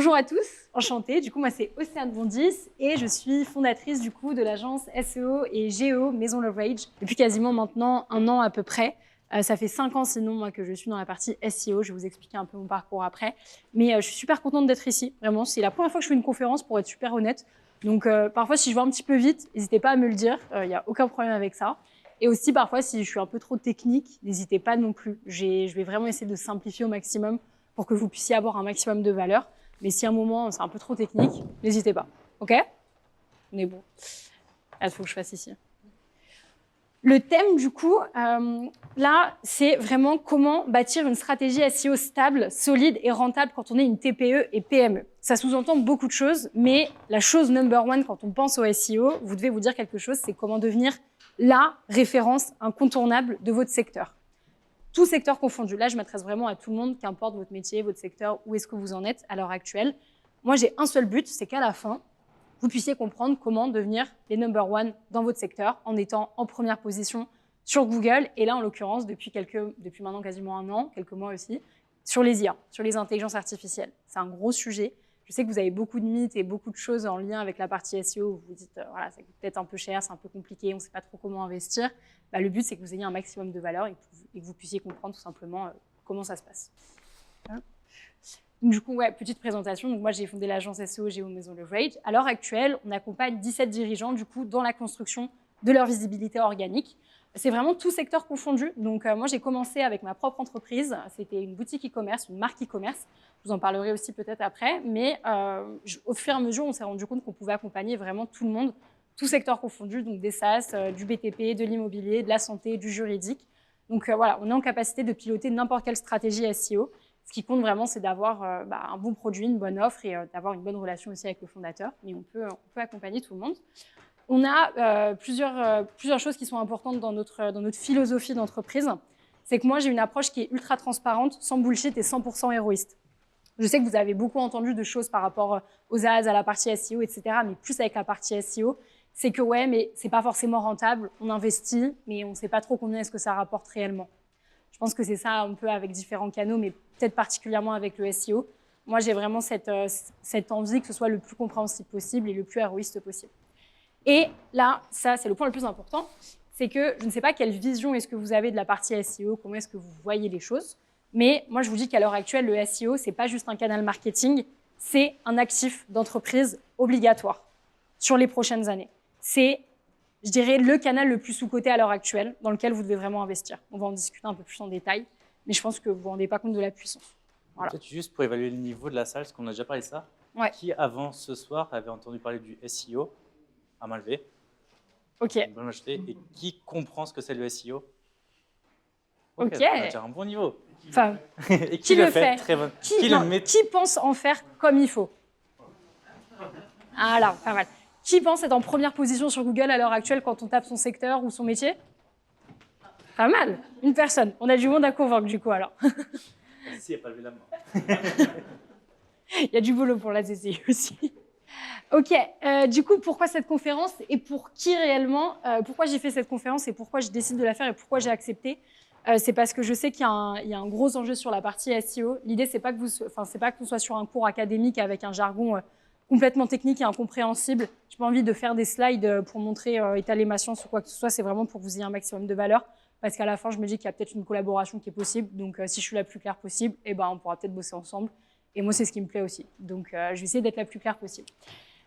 Bonjour à tous, enchantée. Du coup, moi, c'est Océane Bondis et je suis fondatrice du coup de l'agence SEO et GEO Maison Leverage depuis quasiment maintenant 1 an à peu près. Ça fait 5 ans sinon moi que je suis dans la partie SEO. Je vais vous expliquer un peu mon parcours après. Mais je suis super contente d'être ici. Vraiment, c'est la première fois que je fais une conférence pour être super honnête. Donc parfois, si je vais un petit peu vite, n'hésitez pas à me le dire. Il n'y a aucun problème avec ça. Et aussi parfois, si je suis un peu trop technique, n'hésitez pas non plus. Je vais vraiment essayer de simplifier au maximum pour que vous puissiez avoir un maximum de valeur. Mais si à un moment, c'est un peu trop technique, n'hésitez pas. OK? On est bon. Il faut que je fasse ici. Le thème, du coup, là, c'est vraiment comment bâtir une stratégie SEO stable, solide et rentable quand on est une TPE et PME. Ça sous-entend beaucoup de choses, mais la chose number one quand on pense au SEO, vous devez vous dire quelque chose, c'est comment devenir la référence incontournable de votre secteur. Tout secteur confondu. Là, je m'adresse vraiment à tout le monde, qu'importe votre métier, votre secteur, où est-ce que vous en êtes à l'heure actuelle. Moi, j'ai un seul but, c'est qu'à la fin, vous puissiez comprendre comment devenir les number one dans votre secteur en étant en première position sur Google. Et là, en l'occurrence, depuis maintenant quasiment 1 an, quelques mois aussi, sur les IA, sur les intelligences artificielles. C'est un gros sujet. Je sais que vous avez beaucoup de mythes et beaucoup de choses en lien avec la partie SEO où vous vous dites, voilà, ça coûte peut-être un peu cher, c'est un peu compliqué, on ne sait pas trop comment investir. Bah, le but, c'est que vous ayez un maximum de valeur et que vous puissiez comprendre tout simplement comment ça se passe. Donc, du coup, ouais, petite présentation. Donc, moi, j'ai fondé l'agence SEO GEO Maison Leverage. À l'heure actuelle, on accompagne 17 dirigeants du coup, dans la construction de leur visibilité organique. C'est vraiment tout secteur confondu. Donc, moi, j'ai commencé avec ma propre entreprise. C'était une boutique e-commerce, une marque e-commerce. Je vous en parlerai aussi peut-être après. Mais au fur et à mesure, on s'est rendu compte qu'on pouvait accompagner vraiment tout le monde, tout secteur confondu, donc des SaaS, du BTP, de l'immobilier, de la santé, du juridique. Donc, voilà, on est en capacité de piloter n'importe quelle stratégie SEO. Ce qui compte vraiment, c'est d'avoir un bon produit, une bonne offre et d'avoir une bonne relation aussi avec le fondateur. Mais on peut accompagner tout le monde. On a plusieurs choses qui sont importantes dans notre philosophie d'entreprise. C'est que moi, j'ai une approche qui est ultra transparente, sans bullshit et 100% héroïste. Je sais que vous avez beaucoup entendu de choses par rapport aux ads, à la partie SEO, etc. Mais plus avec la partie SEO, c'est que ouais, mais c'est pas forcément rentable. On investit, mais on ne sait pas trop combien est-ce que ça rapporte réellement. Je pense que c'est ça un peu avec différents canaux, mais peut-être particulièrement avec le SEO. Moi, j'ai vraiment cette envie que ce soit le plus compréhensible possible et le plus héroïste possible. Et là, ça, c'est le point le plus important, c'est que je ne sais pas quelle vision est-ce que vous avez de la partie SEO, comment est-ce que vous voyez les choses, mais moi, je vous dis qu'à l'heure actuelle, le SEO, ce n'est pas juste un canal marketing, c'est un actif d'entreprise obligatoire sur les prochaines années. C'est, je dirais, le canal le plus sous-coté à l'heure actuelle, dans lequel vous devez vraiment investir. On va en discuter un peu plus en détail, mais je pense que vous ne vous rendez pas compte de la puissance. Voilà. Peut-être juste pour évaluer le niveau de la salle, parce qu'on a déjà parlé de ça. Ouais. Qui, avant ce soir, avait entendu parler du SEO à main levée? Ok. Et qui comprend ce que c'est le SEO? Ok. On a déjà un bon niveau. Enfin, et qui le fait? Très bon. Qui pense en faire comme il faut? Alors, pas mal. Qui pense être en première position sur Google à l'heure actuelle quand on tape son secteur ou son métier? Pas mal. Une personne. On a du monde à convaincre du coup alors. Si, il n'y a pas levé la main. Il y a du boulot pour la CCI aussi. Ok, du coup, pourquoi cette conférence et pour qui réellement? Pourquoi j'ai fait cette conférence et pourquoi je décide de la faire et pourquoi j'ai accepté? C'est parce que je sais qu'il y a un gros enjeu sur la partie SEO. L'idée, c'est pas que qu'on soit sur un cours académique avec un jargon complètement technique et incompréhensible. Je n'ai pas envie de faire des slides pour montrer, étaler ma science ou quoi que ce soit. C'est vraiment pour que vous ayez un maximum de valeur. Parce qu'à la fin, je me dis qu'il y a peut-être une collaboration qui est possible. Donc, si je suis la plus claire possible, on pourra peut-être bosser ensemble. Et moi, c'est ce qui me plaît aussi. Donc, je vais essayer d'être la plus claire possible.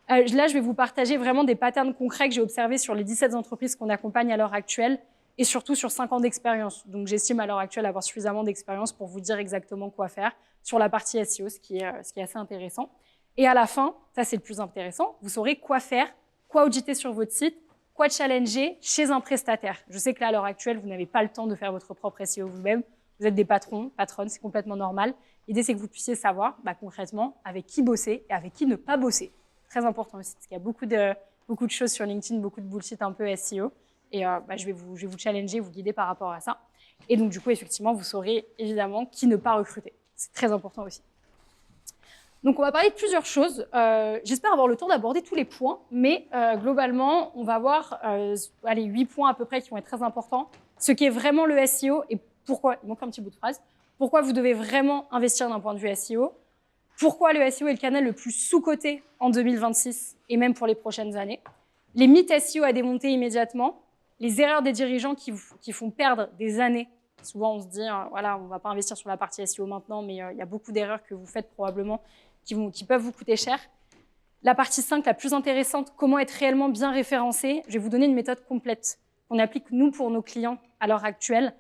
Là, je vais vous partager vraiment des patterns concrets que j'ai observés sur les 17 entreprises qu'on accompagne à l'heure actuelle et surtout sur 5 ans d'expérience. Donc, j'estime à l'heure actuelle avoir suffisamment d'expérience pour vous dire exactement quoi faire sur la partie SEO, ce qui est assez intéressant. Et à la fin, ça c'est le plus intéressant, vous saurez quoi faire, quoi auditer sur votre site, quoi challenger chez un prestataire. Je sais que là, à l'heure actuelle, vous n'avez pas le temps de faire votre propre SEO vous-même. Vous êtes des patrons, patronnes, c'est complètement normal. L'idée, c'est que vous puissiez savoir concrètement avec qui bosser et avec qui ne pas bosser. Très important aussi, parce qu'il y a beaucoup de choses sur LinkedIn, beaucoup de bullshit un peu SEO. Et je vais vous challenger, vous guider par rapport à ça. Et donc, du coup, effectivement, vous saurez évidemment qui ne pas recruter. C'est très important aussi. Donc, on va parler de plusieurs choses. J'espère avoir le temps d'aborder tous les points, mais globalement, on va voir 8 points à peu près qui vont être très importants. Ce qui est vraiment le SEO et pourquoi, il manque un petit bout de phrase, pourquoi vous devez vraiment investir d'un point de vue SEO, Pourquoi le SEO est le canal le plus sous-coté en 2026 et même pour les prochaines années. Les mythes SEO à démonter immédiatement. Les erreurs des dirigeants qui font perdre des années. Souvent, on se dit, voilà, on ne va pas investir sur la partie SEO maintenant, mais il y a beaucoup d'erreurs que vous faites probablement qui peuvent vous coûter cher. La partie 5, la plus intéressante, comment être réellement bien référencé. Je vais vous donner une méthode complète qu'on applique, nous, pour nos clients à l'heure actuelle.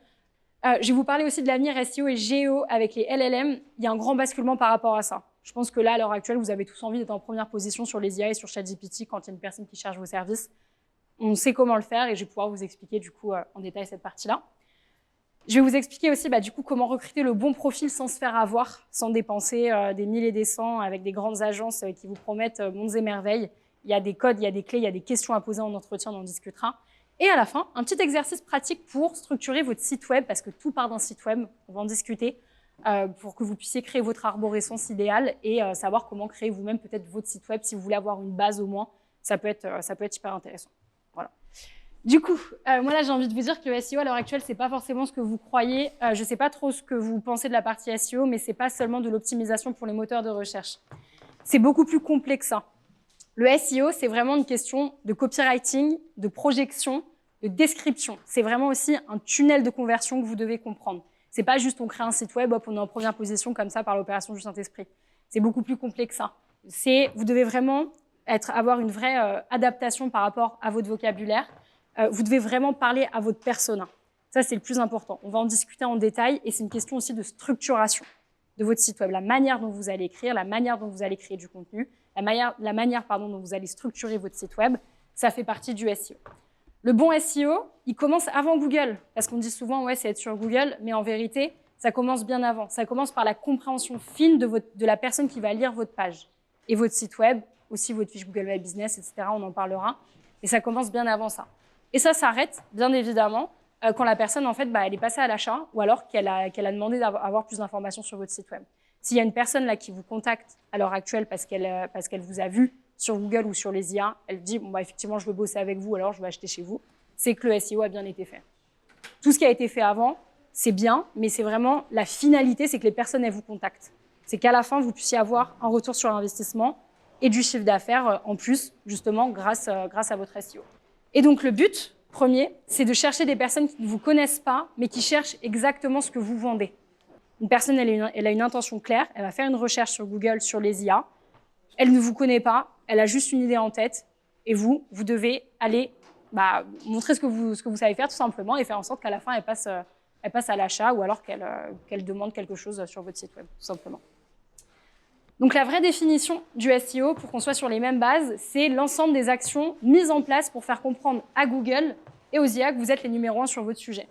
Je vais vous parler aussi de l'avenir SEO et GEO avec les LLM. Il y a un grand basculement par rapport à ça. Je pense que là, à l'heure actuelle, vous avez tous envie d'être en première position sur les IA et sur ChatGPT quand il y a une personne qui cherche vos services. On sait comment le faire et je vais pouvoir vous expliquer du coup en détail cette partie-là. Je vais vous expliquer aussi du coup comment recruter le bon profil sans se faire avoir, sans dépenser des 1000 et des 100 avec des grandes agences qui vous promettent mondes et merveilles. Il y a des codes, il y a des clés, il y a des questions à poser en entretien, on en discutera. Et à la fin, un petit exercice pratique pour structurer votre site web, parce que tout part d'un site web, on va en discuter, pour que vous puissiez créer votre arborescence idéale et savoir comment créer vous-même peut-être votre site web si vous voulez avoir une base au moins. Ça peut être hyper intéressant. Voilà. Du coup, moi là, j'ai envie de vous dire que le SEO à l'heure actuelle, c'est pas forcément ce que vous croyez. Je sais pas trop ce que vous pensez de la partie SEO, mais c'est pas seulement de l'optimisation pour les moteurs de recherche. C'est beaucoup plus complexe que ça. Le SEO, c'est vraiment une question de copywriting, de projection, de description. C'est vraiment aussi un tunnel de conversion que vous devez comprendre. C'est pas juste on crée un site web, hop, on est en première position comme ça par l'opération du Saint-Esprit. C'est beaucoup plus complexe que ça. Vous devez vraiment avoir une vraie adaptation par rapport à votre vocabulaire. Vous devez vraiment parler à votre persona. Ça, c'est le plus important. On va en discuter en détail et c'est une question aussi de structuration de votre site web. La manière dont vous allez écrire, la manière dont vous allez créer du contenu, la manière dont vous allez structurer votre site web, ça fait partie du SEO. Le bon SEO, il commence avant Google, parce qu'on dit souvent, ouais, c'est être sur Google, mais en vérité, ça commence bien avant. Ça commence par la compréhension fine de la personne qui va lire votre page et votre site web, aussi votre fiche Google My Business, etc., on en parlera, et ça commence bien avant ça. Et ça s'arrête, bien évidemment, quand la personne, en fait, elle est passée à l'achat ou alors qu'elle a demandé d'avoir plus d'informations sur votre site web. S'il y a une personne là qui vous contacte à l'heure actuelle parce qu'elle vous a vu sur Google ou sur les IA, elle dit bon, effectivement, je veux bosser avec vous, alors je vais acheter chez vous, c'est que le SEO a bien été fait. Tout ce qui a été fait avant, c'est bien, mais c'est vraiment la finalité, c'est que les personnes, elles vous contactent. C'est qu'à la fin, vous puissiez avoir un retour sur l'investissement et du chiffre d'affaires en plus, justement, grâce à votre SEO. Et donc, le but premier, c'est de chercher des personnes qui ne vous connaissent pas, mais qui cherchent exactement ce que vous vendez. Une personne, elle a une intention claire, elle va faire une recherche sur Google, sur les IA, elle ne vous connaît pas, elle a juste une idée en tête, et vous devez aller montrer ce que vous savez faire tout simplement et faire en sorte qu'à la fin, elle passe à l'achat ou alors qu'elle demande quelque chose sur votre site web, tout simplement. Donc la vraie définition du SEO, pour qu'on soit sur les mêmes bases, c'est l'ensemble des actions mises en place pour faire comprendre à Google et aux IA que vous êtes les numéros 1 sur votre sujet.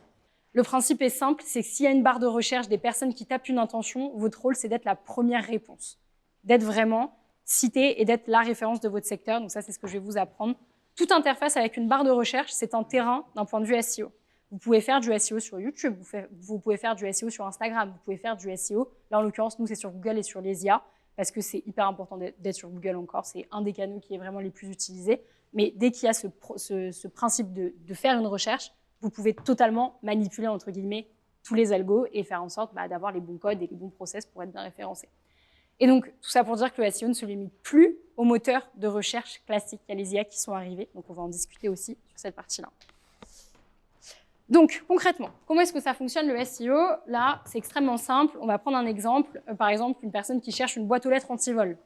Le principe est simple, c'est que s'il y a une barre de recherche des personnes qui tapent une intention, votre rôle, c'est d'être la première réponse, d'être vraiment cité et d'être la référence de votre secteur. Donc ça, c'est ce que je vais vous apprendre. Toute interface avec une barre de recherche, c'est un terrain d'un point de vue SEO. Vous pouvez faire du SEO sur YouTube, vous pouvez faire du SEO sur Instagram, vous pouvez faire du SEO. Là, en l'occurrence, nous, c'est sur Google et sur les IA, parce que c'est hyper important d'être sur Google encore. C'est un des canaux qui est vraiment les plus utilisés. Mais dès qu'il y a ce principe de faire une recherche, vous pouvez totalement manipuler, entre guillemets, tous les algos et faire en sorte d'avoir les bons codes et les bons process pour être bien référencé. Et donc, tout ça pour dire que le SEO ne se limite plus aux moteurs de recherche classiques. Il y a les IA qui sont arrivés, donc on va en discuter aussi sur cette partie-là. Donc, concrètement, comment est-ce que ça fonctionne le SEO? Là, c'est extrêmement simple. On va prendre un exemple. Par exemple, une personne qui cherche une boîte aux lettres anti-vol.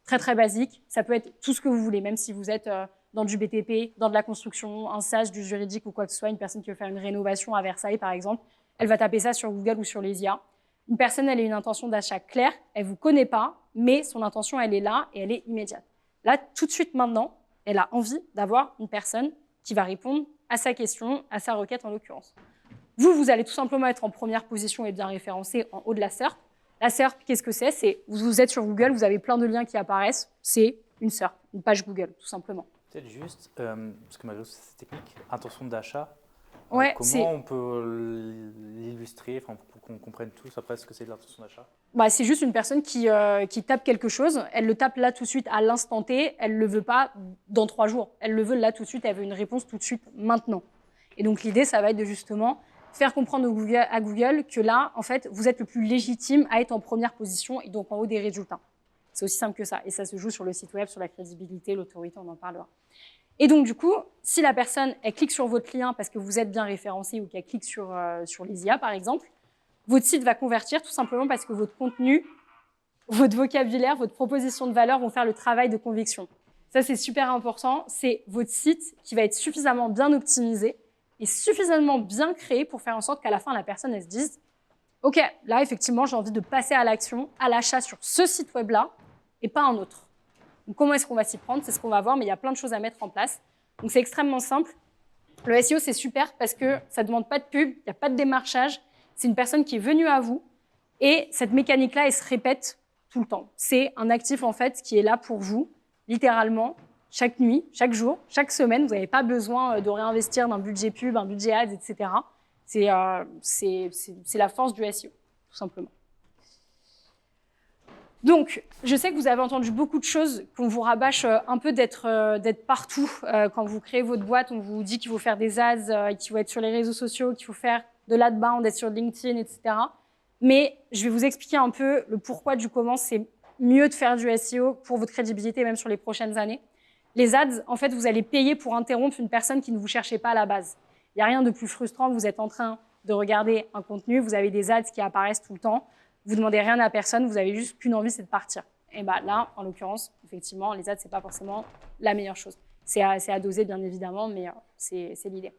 Très, très basique. Ça peut être tout ce que vous voulez, même si vous êtes dans du BTP, dans de la construction, un SaaS, du juridique ou quoi que ce soit. Une personne qui veut faire une rénovation à Versailles, par exemple, elle va taper ça sur Google ou sur les IA. Une personne, elle a une intention d'achat claire. Elle ne vous connaît pas, mais son intention, elle est là et elle est immédiate. Là, tout de suite, maintenant, elle a envie d'avoir une personne qui va répondre à sa question, à sa requête en l'occurrence. Vous allez tout simplement être en première position et bien référencé en haut de la SERP. La SERP, qu'est-ce que c'est? C'est vous êtes sur Google, vous avez plein de liens qui apparaissent. C'est une SERP, une page Google, tout simplement. Peut-être juste, parce que malgré cette technique, intention d'achat, ouais, comment on peut l'illustrer pour qu'on comprenne tous après ce que c'est de l'intention d'achat? C'est juste une personne qui tape quelque chose, elle le tape là tout de suite à l'instant T, elle ne le veut pas dans 3 jours, elle le veut là tout de suite, elle veut une réponse tout de suite maintenant. Et donc l'idée, ça va être de justement faire comprendre à Google que là, en fait, vous êtes le plus légitime à être en première position et donc en haut des résultats. C'est aussi simple que ça. Et ça se joue sur le site web, sur la crédibilité, l'autorité, on en parlera. Et donc, du coup, si la personne, elle clique sur votre lien parce que vous êtes bien référencé ou qu'elle clique sur les IA, par exemple, votre site va convertir tout simplement parce que votre contenu, votre vocabulaire, votre proposition de valeur vont faire le travail de conviction. Ça, c'est super important. C'est votre site qui va être suffisamment bien optimisé et suffisamment bien créé pour faire en sorte qu'à la fin, la personne, elle se dise « Ok, là, effectivement, j'ai envie de passer à l'action, à l'achat sur ce site web-là et pas un autre. » Donc, comment est-ce qu'on va s'y prendre? C'est ce qu'on va voir, mais il y a plein de choses à mettre en place. Donc, c'est extrêmement simple. Le SEO, c'est super parce que ça ne demande pas de pub, il n'y a pas de démarchage. C'est une personne qui est venue à vous et cette mécanique-là, elle se répète tout le temps. C'est un actif, en fait, qui est là pour vous, littéralement, chaque nuit, chaque jour, chaque semaine. Vous n'avez pas besoin de réinvestir d'un budget pub, un budget ads, etc. C'est la force du SEO, tout simplement. Donc, je sais que vous avez entendu beaucoup de choses, qu'on vous rabâche un peu d'être partout. Quand vous créez votre boîte, on vous dit qu'il faut faire des ads, qu'il faut être sur les réseaux sociaux, qu'il faut faire de l'adbound, être sur LinkedIn, etc. Mais je vais vous expliquer un peu le pourquoi du comment c'est mieux de faire du SEO pour votre crédibilité, même sur les prochaines années. Les ads, en fait, vous allez payer pour interrompre une personne qui ne vous cherchait pas à la base. Il n'y a rien de plus frustrant, vous êtes en train de regarder un contenu, vous avez des ads qui apparaissent tout le temps, vous ne demandez rien à personne, vous avez juste qu'une envie, c'est de partir. Et bien là, en l'occurrence, effectivement, les ads, ce n'est pas forcément la meilleure chose. C'est à doser, bien évidemment, mais c'est l'idée.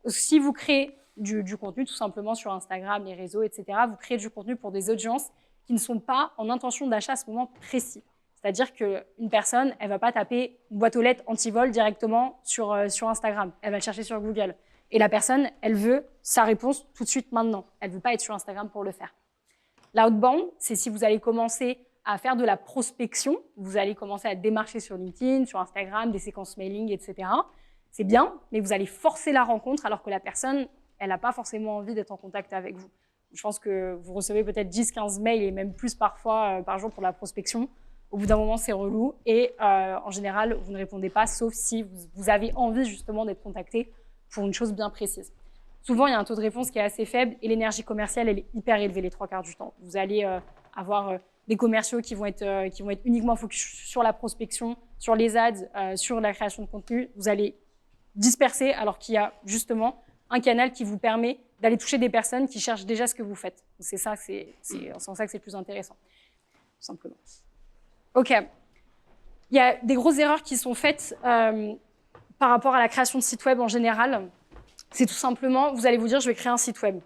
Si vous créez du contenu, tout simplement sur Instagram, les réseaux, etc., vous créez du contenu pour des audiences qui ne sont pas en intention d'achat à ce moment précis. C'est-à-dire qu'une personne, elle ne va pas taper une boîte aux lettres anti-vol directement sur Instagram. Elle va le chercher sur Google. Et la personne, elle veut sa réponse tout de suite maintenant. Elle ne veut pas être sur Instagram pour le faire. L'outbound, c'est si vous allez commencer à faire de la prospection, vous allez commencer à démarcher sur LinkedIn, sur Instagram, des séquences mailing, etc. C'est bien, mais vous allez forcer la rencontre alors que la personne, elle n'a pas forcément envie d'être en contact avec vous. Je pense que vous recevez peut-être 10-15 mails et même plus parfois par jour pour la prospection. Au bout d'un moment, c'est relou et en général, vous ne répondez pas, sauf si vous avez envie justement d'être contacté pour une chose bien précise. Souvent, il y a un taux de réponse qui est assez faible et l'énergie commerciale, elle est hyper élevée les 3/4 du temps. Vous allez avoir des commerciaux qui vont être uniquement focus sur la prospection, sur les ads, sur la création de contenu. Vous allez disperser alors qu'il y a justement un canal qui vous permet d'aller toucher des personnes qui cherchent déjà ce que vous faites. C'est ça, c'est en ce sens que c'est le plus intéressant, tout simplement. OK. Il y a des grosses erreurs qui sont faites par rapport à la création de sites web en général. C'est tout simplement, vous allez vous dire, je vais créer un site web.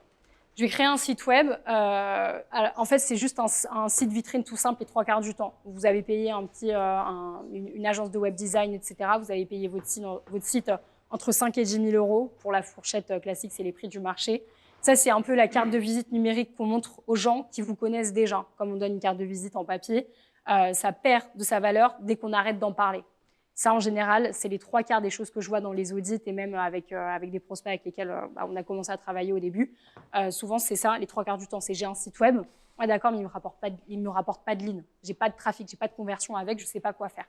Je vais créer un site web. En fait, c'est juste un site vitrine tout simple les 3/4 du temps. Vous avez payé une agence de web design, etc. Vous avez payé votre site entre 5 et 10 000 euros. Pour la fourchette classique, c'est les prix du marché. Ça, c'est un peu la carte de visite numérique qu'on montre aux gens qui vous connaissent déjà. Comme on donne une carte de visite en papier, ça perd de sa valeur dès qu'on arrête d'en parler. Ça, en général, c'est les 3/4 des choses que je vois dans les audits et même avec des prospects avec lesquels on a commencé à travailler au début. Souvent, c'est ça, les 3/4 du temps, c'est j'ai un site web. Ouais, d'accord, mais il me rapporte pas de lead. J'ai pas de trafic, j'ai pas de conversion avec, je sais pas quoi faire.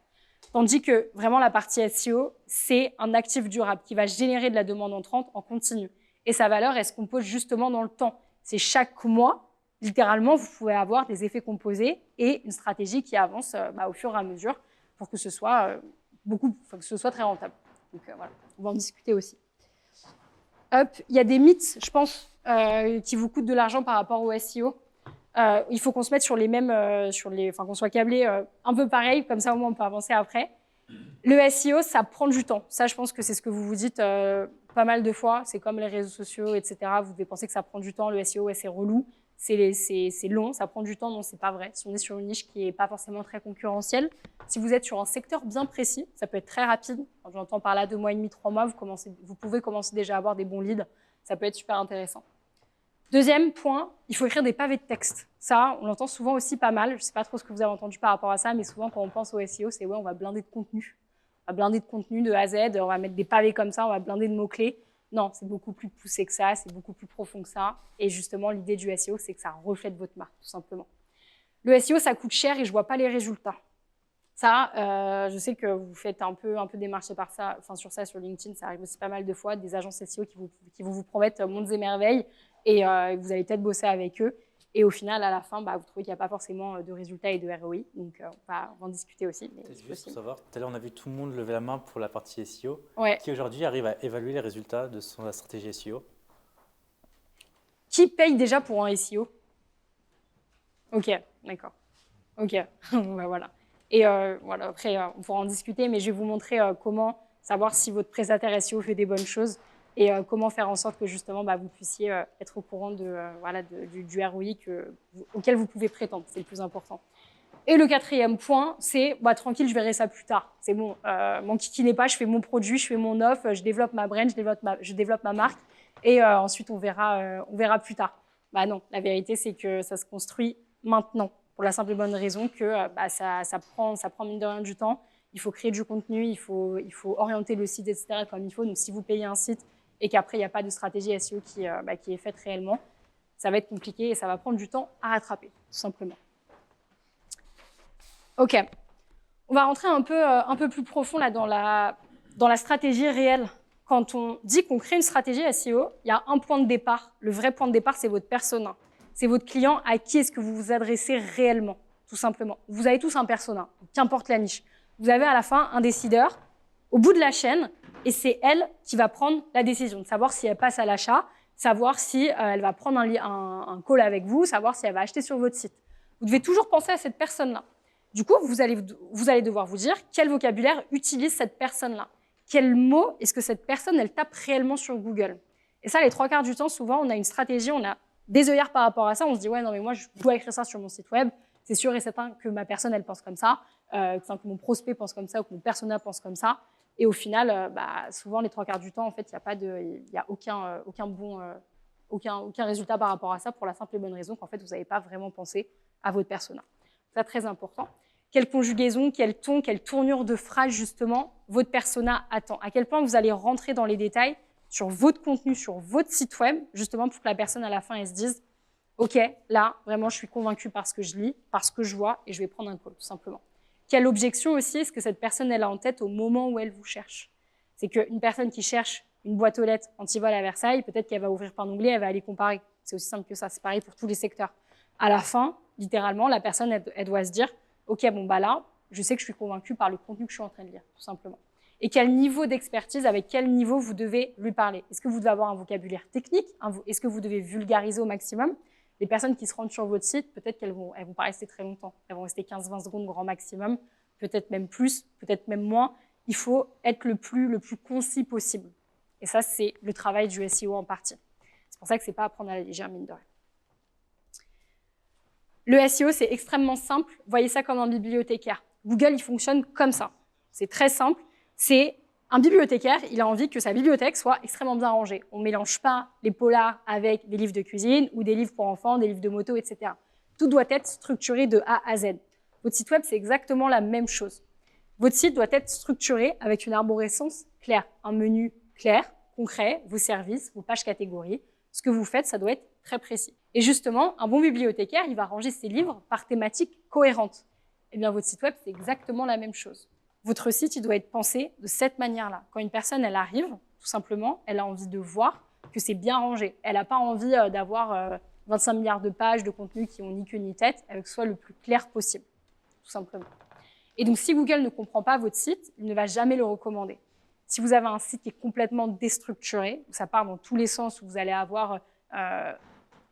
Tandis que vraiment, la partie SEO, c'est un actif durable qui va générer de la demande entrante en continu. Et sa valeur, elle se compose justement dans le temps. C'est chaque mois, littéralement, vous pouvez avoir des effets composés et une stratégie qui avance au fur et à mesure pour que ce soit que ce soit très rentable. Donc voilà, on va en discuter aussi. Hop, il y a des mythes, je pense, qui vous coûtent de l'argent par rapport au SEO. Il faut qu'on se mette sur les mêmes, qu'on soit câblé un peu pareil, comme ça au moins on peut avancer après. Le SEO, ça prend du temps. Ça, je pense que c'est ce que vous vous dites pas mal de fois. C'est comme les réseaux sociaux, etc. Vous devez penser que ça prend du temps. Le SEO, ouais, c'est relou. C'est long, ça prend du temps, non, c'est pas vrai. Si on est sur une niche qui n'est pas forcément très concurrentielle, si vous êtes sur un secteur bien précis, ça peut être très rapide. Quand j'entends par là 2 mois et demi, 3 mois, vous pouvez commencer déjà à avoir des bons leads. Ça peut être super intéressant. Deuxième point, il faut écrire des pavés de texte. Ça, on l'entend souvent aussi pas mal. Je ne sais pas trop ce que vous avez entendu par rapport à ça, mais souvent quand on pense au SEO, c'est ouais, on va blinder de contenu. On va blinder de contenu de A à Z, on va mettre des pavés comme ça, on va blinder de mots-clés. Non, c'est beaucoup plus poussé que ça, c'est beaucoup plus profond que ça. Et justement, l'idée du SEO, c'est que ça reflète votre marque, tout simplement. Le SEO, ça coûte cher et je ne vois pas les résultats. Ça, je sais que vous faites un peu démarcher par ça, sur ça sur LinkedIn, ça arrive aussi pas mal de fois, des agences SEO qui vont vous promettre mondes et merveilles et vous allez peut-être bosser avec eux. Et au final, à la fin, vous trouvez qu'il n'y a pas forcément de résultats et de ROI. Donc, on va en discuter aussi. Mais Juste pour savoir, tout à l'heure, on a vu tout le monde lever la main pour la partie SEO. ouais. Qui aujourd'hui arrive à évaluer les résultats de sa stratégie SEO? Qui paye déjà pour un SEO? Ok, d'accord. Ok, voilà. Et voilà, après, on pourra en discuter, mais je vais vous montrer comment savoir si votre prestataire SEO fait des bonnes choses et comment faire en sorte que justement vous puissiez être au courant du ROI auquel vous pouvez prétendre. C'est le plus important. Et le quatrième point, c'est tranquille, je verrai ça plus tard. C'est bon, mon kiki n'est pas, je fais mon produit, je fais mon offre, je développe ma brand, je développe ma marque et ensuite on verra plus tard. Non, la vérité c'est que ça se construit maintenant pour la simple et bonne raison que ça prend mine de rien du temps. Il faut créer du contenu, il faut orienter le site, etc. comme il faut. Donc si vous payez un site et qu'après il n'y a pas de stratégie SEO qui est faite réellement, ça va être compliqué et ça va prendre du temps à rattraper, tout simplement. Ok, on va rentrer un peu plus profond là, dans la stratégie réelle. Quand on dit qu'on crée une stratégie SEO, il y a un point de départ. Le vrai point de départ, c'est votre persona. C'est votre client à qui est-ce que vous vous adressez réellement, tout simplement. Vous avez tous un persona, qu'importe la niche. Vous avez à la fin un décideur au bout de la chaîne et c'est elle qui va prendre la décision de savoir si elle passe à l'achat, savoir si elle va prendre un call avec vous, savoir si elle va acheter sur votre site. Vous devez toujours penser à cette personne-là. Du coup, vous allez devoir vous dire quel vocabulaire utilise cette personne-là. Quels mots est-ce que cette personne, elle tape réellement sur Google? Et ça, les 3/4 du temps, souvent, on a une stratégie, on a des œillères par rapport à ça. On se dit, ouais, non, mais moi, je dois écrire ça sur mon site web. C'est sûr et certain que ma personne, elle pense comme ça, que mon prospect pense comme ça ou que mon persona pense comme ça. Et au final, souvent, les 3/4 du temps, en fait, il n'y a aucun résultat par rapport à ça pour la simple et bonne raison qu'en fait, vous n'avez pas vraiment pensé à votre persona. C'est très important. Quelle conjugaison, quel ton, quelle tournure de phrase, justement, votre persona attend. À quel point vous allez rentrer dans les détails sur votre contenu, sur votre site web, justement pour que la personne, à la fin, elle se dise « Ok, là, vraiment, je suis convaincue par ce que je lis, par ce que je vois, et je vais prendre un call, tout simplement. » Quelle objection aussi est-ce que cette personne, elle a en tête au moment où elle vous cherche? C'est qu'une personne qui cherche une boîte aux lettres anti-vol à Versailles, peut-être qu'elle va ouvrir un onglet, elle va aller comparer. C'est aussi simple que ça, c'est pareil pour tous les secteurs. À la fin, littéralement, la personne, elle doit se dire « Ok, là, je sais que je suis convaincue par le contenu que je suis en train de lire, tout simplement. » Et quel niveau d'expertise, avec quel niveau vous devez lui parler? Est-ce que vous devez avoir un vocabulaire technique? Est-ce que vous devez vulgariser au maximum? Les personnes qui se rendent sur votre site, peut-être qu'elles vont pas rester très longtemps. Elles vont rester 15-20 secondes grand maximum, peut-être même plus, peut-être même moins. Il faut être le plus concis possible. Et ça, c'est le travail du SEO en partie. C'est pour ça que c'est pas à prendre à la légère, mine de rien. Le SEO, c'est extrêmement simple. Voyez ça comme un bibliothécaire. Google, il fonctionne comme ça. C'est très simple. C'est un bibliothécaire, il a envie que sa bibliothèque soit extrêmement bien rangée. On ne mélange pas les polars avec des livres de cuisine ou des livres pour enfants, des livres de moto, etc. Tout doit être structuré de A à Z. Votre site web, c'est exactement la même chose. Votre site doit être structuré avec une arborescence claire, un menu clair, concret, vos services, vos pages catégories. Ce que vous faites, ça doit être très précis. Et justement, un bon bibliothécaire, il va ranger ses livres par thématique cohérente. Eh bien, votre site web, c'est exactement la même chose. Votre site, il doit être pensé de cette manière-là. Quand une personne, elle arrive, tout simplement, elle a envie de voir que c'est bien rangé. Elle n'a pas envie d'avoir 25 milliards de pages de contenu qui ont ni queue ni tête, avec que ce soit le plus clair possible, tout simplement. Et donc, si Google ne comprend pas votre site, il ne va jamais le recommander. Si vous avez un site qui est complètement déstructuré, où ça part dans tous les sens, où vous allez avoir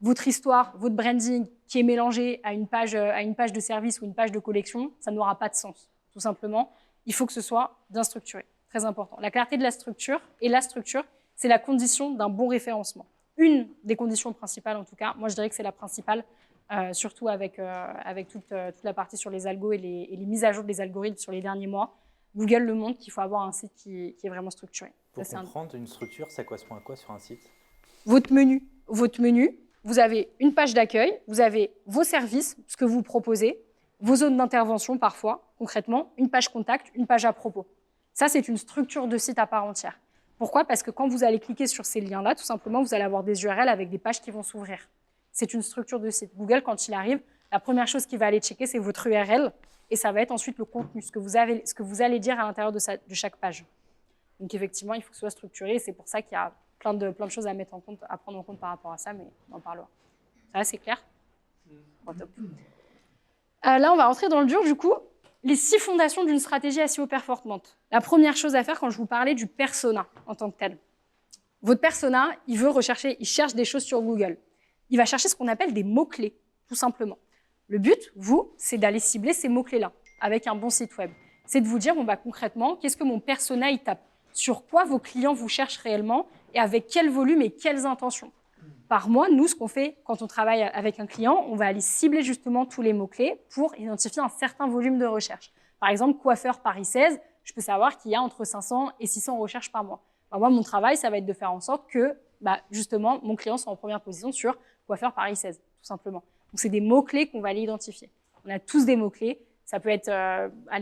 votre histoire, votre branding qui est mélangé à une page de service ou une page de collection, ça n'aura pas de sens, tout simplement. Il faut que ce soit bien structuré, très important. La clarté de la structure, c'est la condition d'un bon référencement. Une des conditions principales, en tout cas, moi je dirais que c'est la principale, surtout avec toute la partie sur les algos et les mises à jour des algorithmes sur les derniers mois. Google le montre qu'il faut avoir un site qui est vraiment structuré. Pour comprendre une structure, ça correspond à quoi sur un site? Votre menu, vous avez une page d'accueil, vous avez vos services, ce que vous proposez, vos zones d'intervention parfois, concrètement, une page contact, une page à propos. Ça, c'est une structure de site à part entière. Pourquoi? Parce que quand vous allez cliquer sur ces liens-là, tout simplement, vous allez avoir des URL avec des pages qui vont s'ouvrir. C'est une structure de site. Google, quand il arrive, la première chose qu'il va aller checker, c'est votre URL et ça va être ensuite le contenu, ce que vous allez dire à l'intérieur de chaque page. Donc, effectivement, il faut que ce soit structuré et c'est pour ça qu'il y a plein de choses à prendre en compte par rapport à ça, mais on en parlera. Ça, c'est clair? Bon, top. Là, on va rentrer dans le dur, du coup. Les 6 fondations d'une stratégie SEO performante. La première chose à faire quand je vous parlais du persona en tant que tel. Votre persona, il cherche des choses sur Google. Il va chercher ce qu'on appelle des mots-clés, tout simplement. Le but, vous, c'est d'aller cibler ces mots-clés-là avec un bon site web. C'est de vous dire, bon, bah, concrètement, qu'est-ce que mon persona, il tape? Sur quoi vos clients vous cherchent réellement et avec quel volume et quelles intentions? Par mois, nous, ce qu'on fait quand on travaille avec un client, on va aller cibler justement tous les mots-clés pour identifier un certain volume de recherche. Par exemple, coiffeur Paris 16, je peux savoir qu'il y a entre 500 et 600 recherches par mois. Alors moi, mon travail, ça va être de faire en sorte que, justement, mon client soit en première position sur coiffeur Paris 16, tout simplement. Donc, c'est des mots-clés qu'on va aller identifier. On a tous des mots-clés. Ça peut être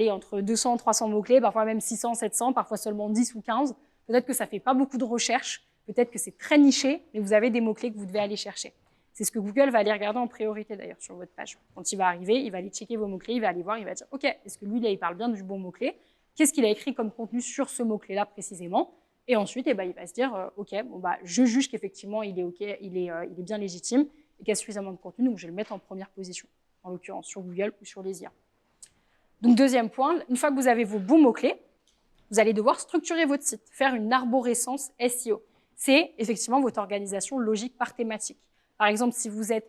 entre 200 et 300 mots-clés, parfois même 600, 700, parfois seulement 10 ou 15. Peut-être que ça ne fait pas beaucoup de recherches. Peut-être que c'est très niché, mais vous avez des mots-clés que vous devez aller chercher. C'est ce que Google va aller regarder en priorité d'ailleurs sur votre page. Quand il va arriver, il va aller checker vos mots-clés, il va aller voir, il va dire « Ok, est-ce que lui, là, il parle bien du bon mot-clé? Qu'est-ce qu'il a écrit comme contenu sur ce mot-clé-là précisément ?» Et ensuite, il va se dire « Ok, je juge qu'effectivement, il est OK, il est bien légitime et qu'il y a suffisamment de contenu, donc je vais le mettre en première position, en l'occurrence sur Google ou sur les IA. » Donc, deuxième point, une fois que vous avez vos bons mots-clés, vous allez devoir structurer votre site, faire une arborescence SEO. C'est effectivement votre organisation logique par thématique. Par exemple, si vous êtes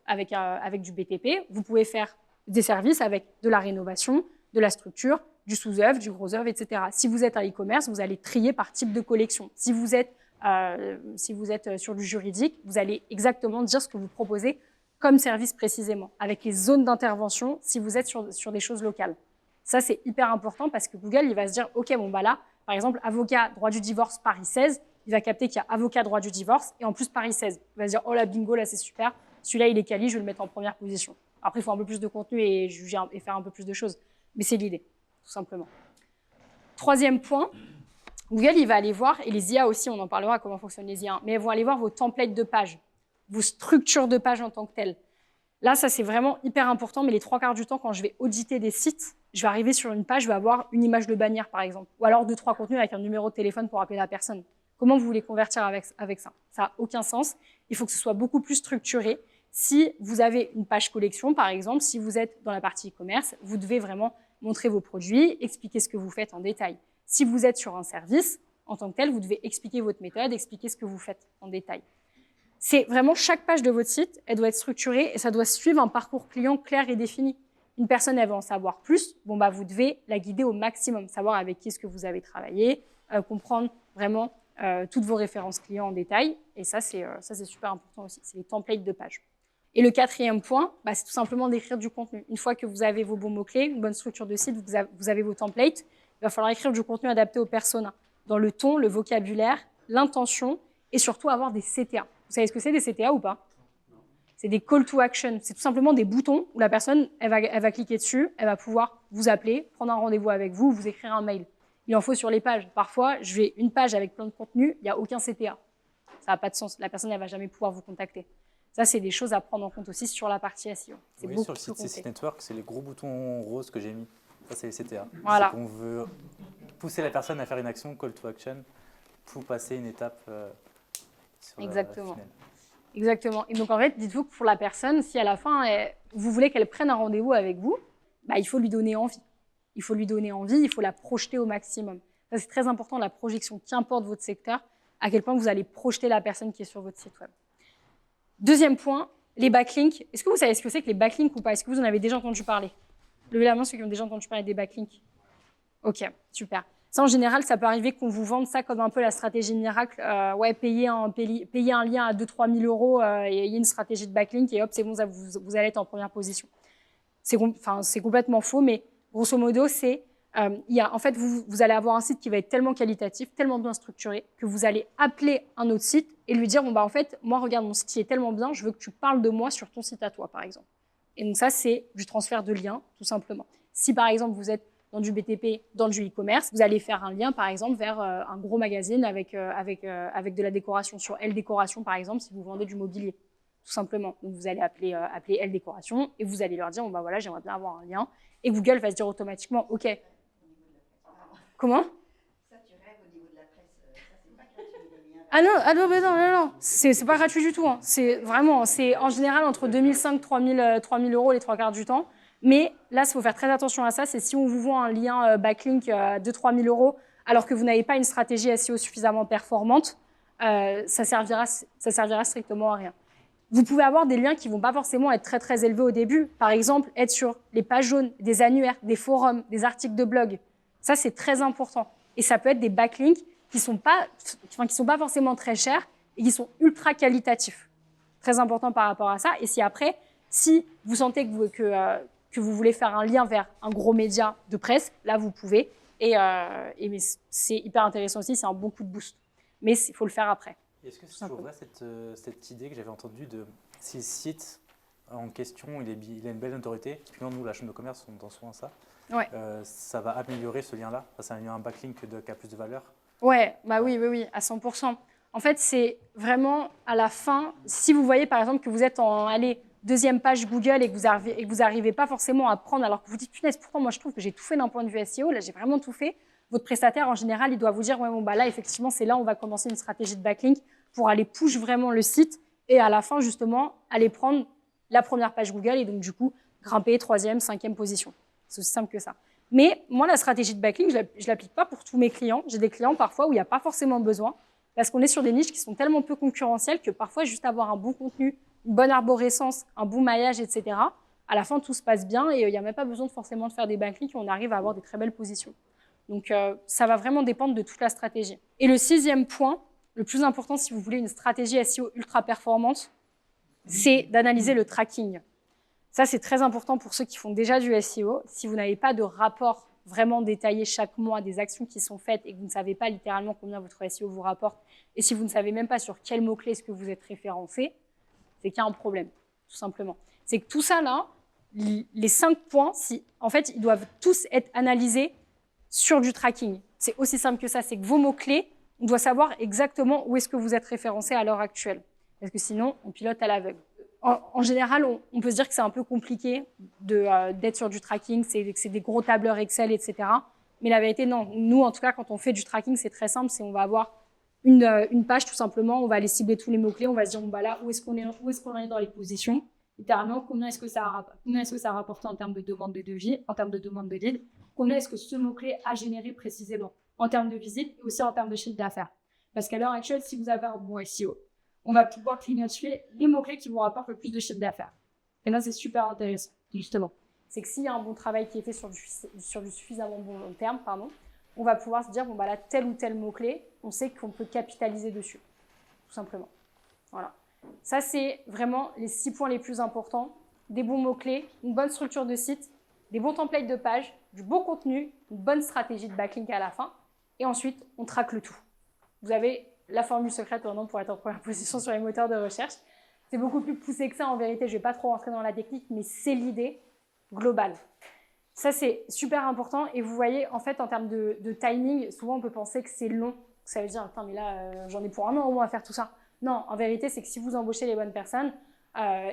avec du BTP, vous pouvez faire des services avec de la rénovation, de la structure, du sous-œuvre, du gros-œuvre, etc. Si vous êtes un e-commerce, vous allez trier par type de collection. Si vous êtes sur du juridique, vous allez exactement dire ce que vous proposez comme service précisément, avec les zones d'intervention si vous êtes sur des choses locales. Ça, c'est hyper important parce que Google, il va se dire, OK, bon, là, par exemple, avocat, droit du divorce, Paris 16, il va capter qu'il y a avocat, droit du divorce, et en plus Paris 16. Il va se dire, oh là, bingo, là, c'est super, celui-là, il est quali, je vais le mettre en première position. Après, il faut un peu plus de contenu et juger et faire un peu plus de choses. Mais c'est l'idée, tout simplement. Troisième point, Google, il va aller voir, et les IA aussi, on en parlera comment fonctionnent les IA, mais ils vont aller voir vos templates de pages, vos structures de pages en tant que telles. Là, ça, c'est vraiment hyper important, mais les 3/4 du temps, quand je vais auditer des sites, je vais arriver sur une page, je vais avoir une image de bannière, par exemple, ou alors 2-3 contenus avec un numéro de téléphone pour appeler la personne. Comment vous voulez convertir avec ça? Ça n'a aucun sens. Il faut que ce soit beaucoup plus structuré. Si vous avez une page collection, par exemple, si vous êtes dans la partie e-commerce, vous devez vraiment montrer vos produits, expliquer ce que vous faites en détail. Si vous êtes sur un service, en tant que tel, vous devez expliquer votre méthode, expliquer ce que vous faites en détail. C'est vraiment chaque page de votre site, elle doit être structurée et ça doit suivre un parcours client clair et défini. Une personne, elle veut en savoir plus, vous devez la guider au maximum, savoir avec qui est-ce que vous avez travaillé, comprendre vraiment toutes vos références clients en détail. Et ça, c'est super important aussi, c'est les templates de pages. Et le 4e point, c'est tout simplement d'écrire du contenu. Une fois que vous avez vos bons mots-clés, une bonne structure de site, vous avez vos templates, il va falloir écrire du contenu adapté au persona, dans le ton, le vocabulaire, l'intention et surtout avoir des CTA. Vous savez ce que c'est des CTA ou pas? C'est des call to action. C'est tout simplement des boutons où la personne, elle va cliquer dessus, elle va pouvoir vous appeler, prendre un rendez-vous avec vous, vous écrire un mail. Il en faut sur les pages. Parfois, je vais une page avec plein de contenu, il n'y a aucun CTA. Ça n'a pas de sens. La personne, elle ne va jamais pouvoir vous contacter. Ça, c'est des choses à prendre en compte aussi sur la partie SEO. Oui, sur le site CC Network, c'est les gros boutons roses que j'ai mis. Ça, c'est les CTA. Voilà. C'est qu'on veut pousser la personne à faire une action, call to action, pour passer une étape sur Exactement. la finale. Exactement. Et donc, en fait, dites-vous que pour la personne, si à la fin, vous voulez qu'elle prenne un rendez-vous avec vous, il faut lui donner envie. Il faut lui donner envie, il faut la projeter au maximum. Ça, c'est très important, la projection, qu'importe votre secteur, à quel point vous allez projeter la personne qui est sur votre site web. Deuxième point, les backlinks. Est-ce que vous savez ce que c'est que les backlinks ou pas? Est-ce que vous en avez déjà entendu parler? Levez la main ceux qui ont déjà entendu parler des backlinks. Ok, super. Ça, en général, ça peut arriver qu'on vous vende ça comme un peu la stratégie miracle. Payer un lien à 2-3 000 euros et il y a une stratégie de backlink et hop, c'est bon, vous allez être en première position. C'est complètement faux, mais grosso modo, en fait, vous allez avoir un site qui va être tellement qualitatif, tellement bien structuré, que vous allez appeler un autre site et lui dire, en fait, moi, regarde, mon site est tellement bien, je veux que tu parles de moi sur ton site à toi, par exemple. Et donc ça, c'est du transfert de liens, tout simplement. Si, par exemple, vous êtes dans du BTP, dans du e-commerce, vous allez faire un lien, par exemple, vers un gros magazine avec de la décoration sur L Décoration, par exemple, si vous vendez du mobilier, tout simplement. Donc, vous allez appeler L Décoration et vous allez leur dire, voilà, j'aimerais bien avoir un lien. Et Google va se dire automatiquement, OK. Comment? Ça, tu rêves au niveau de la presse. Ça, c'est pas gratuit, les liens Ah non, mais non. C'est pas gratuit du tout. Hein. C'est vraiment, c'est en général entre 2005 et 3000 euros les trois quarts du temps. Mais là, il faut faire très attention à ça. C'est si on vous vend un lien backlink de 3000 euros alors que vous n'avez pas une stratégie SEO suffisamment performante, ça servira strictement à rien. Vous pouvez avoir des liens qui ne vont pas forcément être très, très élevés au début. Par exemple, être sur les pages jaunes, des annuaires, des forums, des articles de blog. Ça, c'est très important. Et ça peut être des backlinks qui sont pas forcément très chers et qui sont ultra qualitatifs. Très important par rapport à ça. Et si vous sentez que vous voulez faire un lien vers un gros média de presse, là, vous pouvez. Mais c'est hyper intéressant aussi, c'est un bon coup de boost. Mais il faut le faire après. Est-ce que c'est toujours vrai cette idée que j'avais entendue de si le site en question il a une belle notoriété, typiquement nous, la chambre de commerce, on tend souvent à ça, ouais. Ça va améliorer ce lien-là, ça va un backlink qui a plus de valeur? Ouais, bah oui, à 100%. En fait, c'est vraiment à la fin, si vous voyez par exemple que vous êtes en deuxième page Google et que vous n'arrivez pas forcément à prendre, alors que vous dites, punaise, pourtant moi je trouve que j'ai tout fait d'un point de vue SEO, là j'ai vraiment tout fait. Votre prestataire, en général, il doit vous dire, ouais, bon, bah là, effectivement, c'est là où on va commencer une stratégie de backlink pour aller push vraiment le site et à la fin, justement, aller prendre la première page Google et donc, du coup, grimper 3e, 5e position. C'est aussi simple que ça. Mais moi, la stratégie de backlink, je ne l'applique pas pour tous mes clients. J'ai des clients parfois où il n'y a pas forcément besoin parce qu'on est sur des niches qui sont tellement peu concurrentielles que parfois, juste avoir un bon contenu, une bonne arborescence, un bon maillage, etc., à la fin, tout se passe bien et il n'y a même pas besoin forcément de faire des backlinks et on arrive à avoir des très belles positions. Donc, ça va vraiment dépendre de toute la stratégie. Et le 6e point, le plus important si vous voulez une stratégie SEO ultra performante, c'est d'analyser le tracking. Ça, c'est très important pour ceux qui font déjà du SEO. Si vous n'avez pas de rapport vraiment détaillé chaque mois des actions qui sont faites et que vous ne savez pas littéralement combien votre SEO vous rapporte, et si vous ne savez même pas sur quel mot-clé est-ce que vous êtes référencé, c'est qu'il y a un problème, tout simplement. C'est que tout ça là, les 5 points, en fait, ils doivent tous être analysés sur du tracking. C'est aussi simple que ça, c'est que vos mots-clés, on doit savoir exactement où est-ce que vous êtes référencé à l'heure actuelle. Parce que sinon, on pilote à l'aveugle. En général, on peut se dire que c'est un peu compliqué d'être sur du tracking, c'est des gros tableurs Excel, etc. Mais la vérité, non. Nous, en tout cas, quand on fait du tracking, c'est très simple, c'est on va avoir une page tout simplement, on va aller cibler tous les mots-clés, on va se dire, bon, bah là, où est-ce qu'on est dans les positions, littéralement, combien est-ce que ça a rapporté en termes de demande de devis, en termes de demande de lead, combien est-ce que ce mot-clé a généré précisément en termes de visite et aussi en termes de chiffre d'affaires. Parce qu'à l'heure actuelle, si vous avez un bon SEO, on va pouvoir identifier les mots-clés qui vous rapportent le plus de chiffre d'affaires. Et là, c'est super intéressant, justement. C'est que s'il y a un bon travail qui est fait sur du suffisamment bon long terme, on va pouvoir se dire, bon, bah là, tel ou tel mot-clé, on sait qu'on peut capitaliser dessus, tout simplement. Voilà. Ça, c'est vraiment les 6 points les plus importants. Des bons mots-clés, une bonne structure de site, des bons templates de page, du bon contenu, une bonne stratégie de backlink à la fin. Et ensuite, on traque le tout. Vous avez la formule secrète maintenant pour être en première position sur les moteurs de recherche. C'est beaucoup plus poussé que ça en vérité. Je ne vais pas trop rentrer dans la technique, mais c'est l'idée globale. Ça, c'est super important. Et vous voyez, en fait, en termes de timing, souvent, on peut penser que c'est long. Ça veut dire, attends, mais là, j'en ai pour un an au moins à faire tout ça. Non, en vérité, c'est que si vous embauchez les bonnes personnes,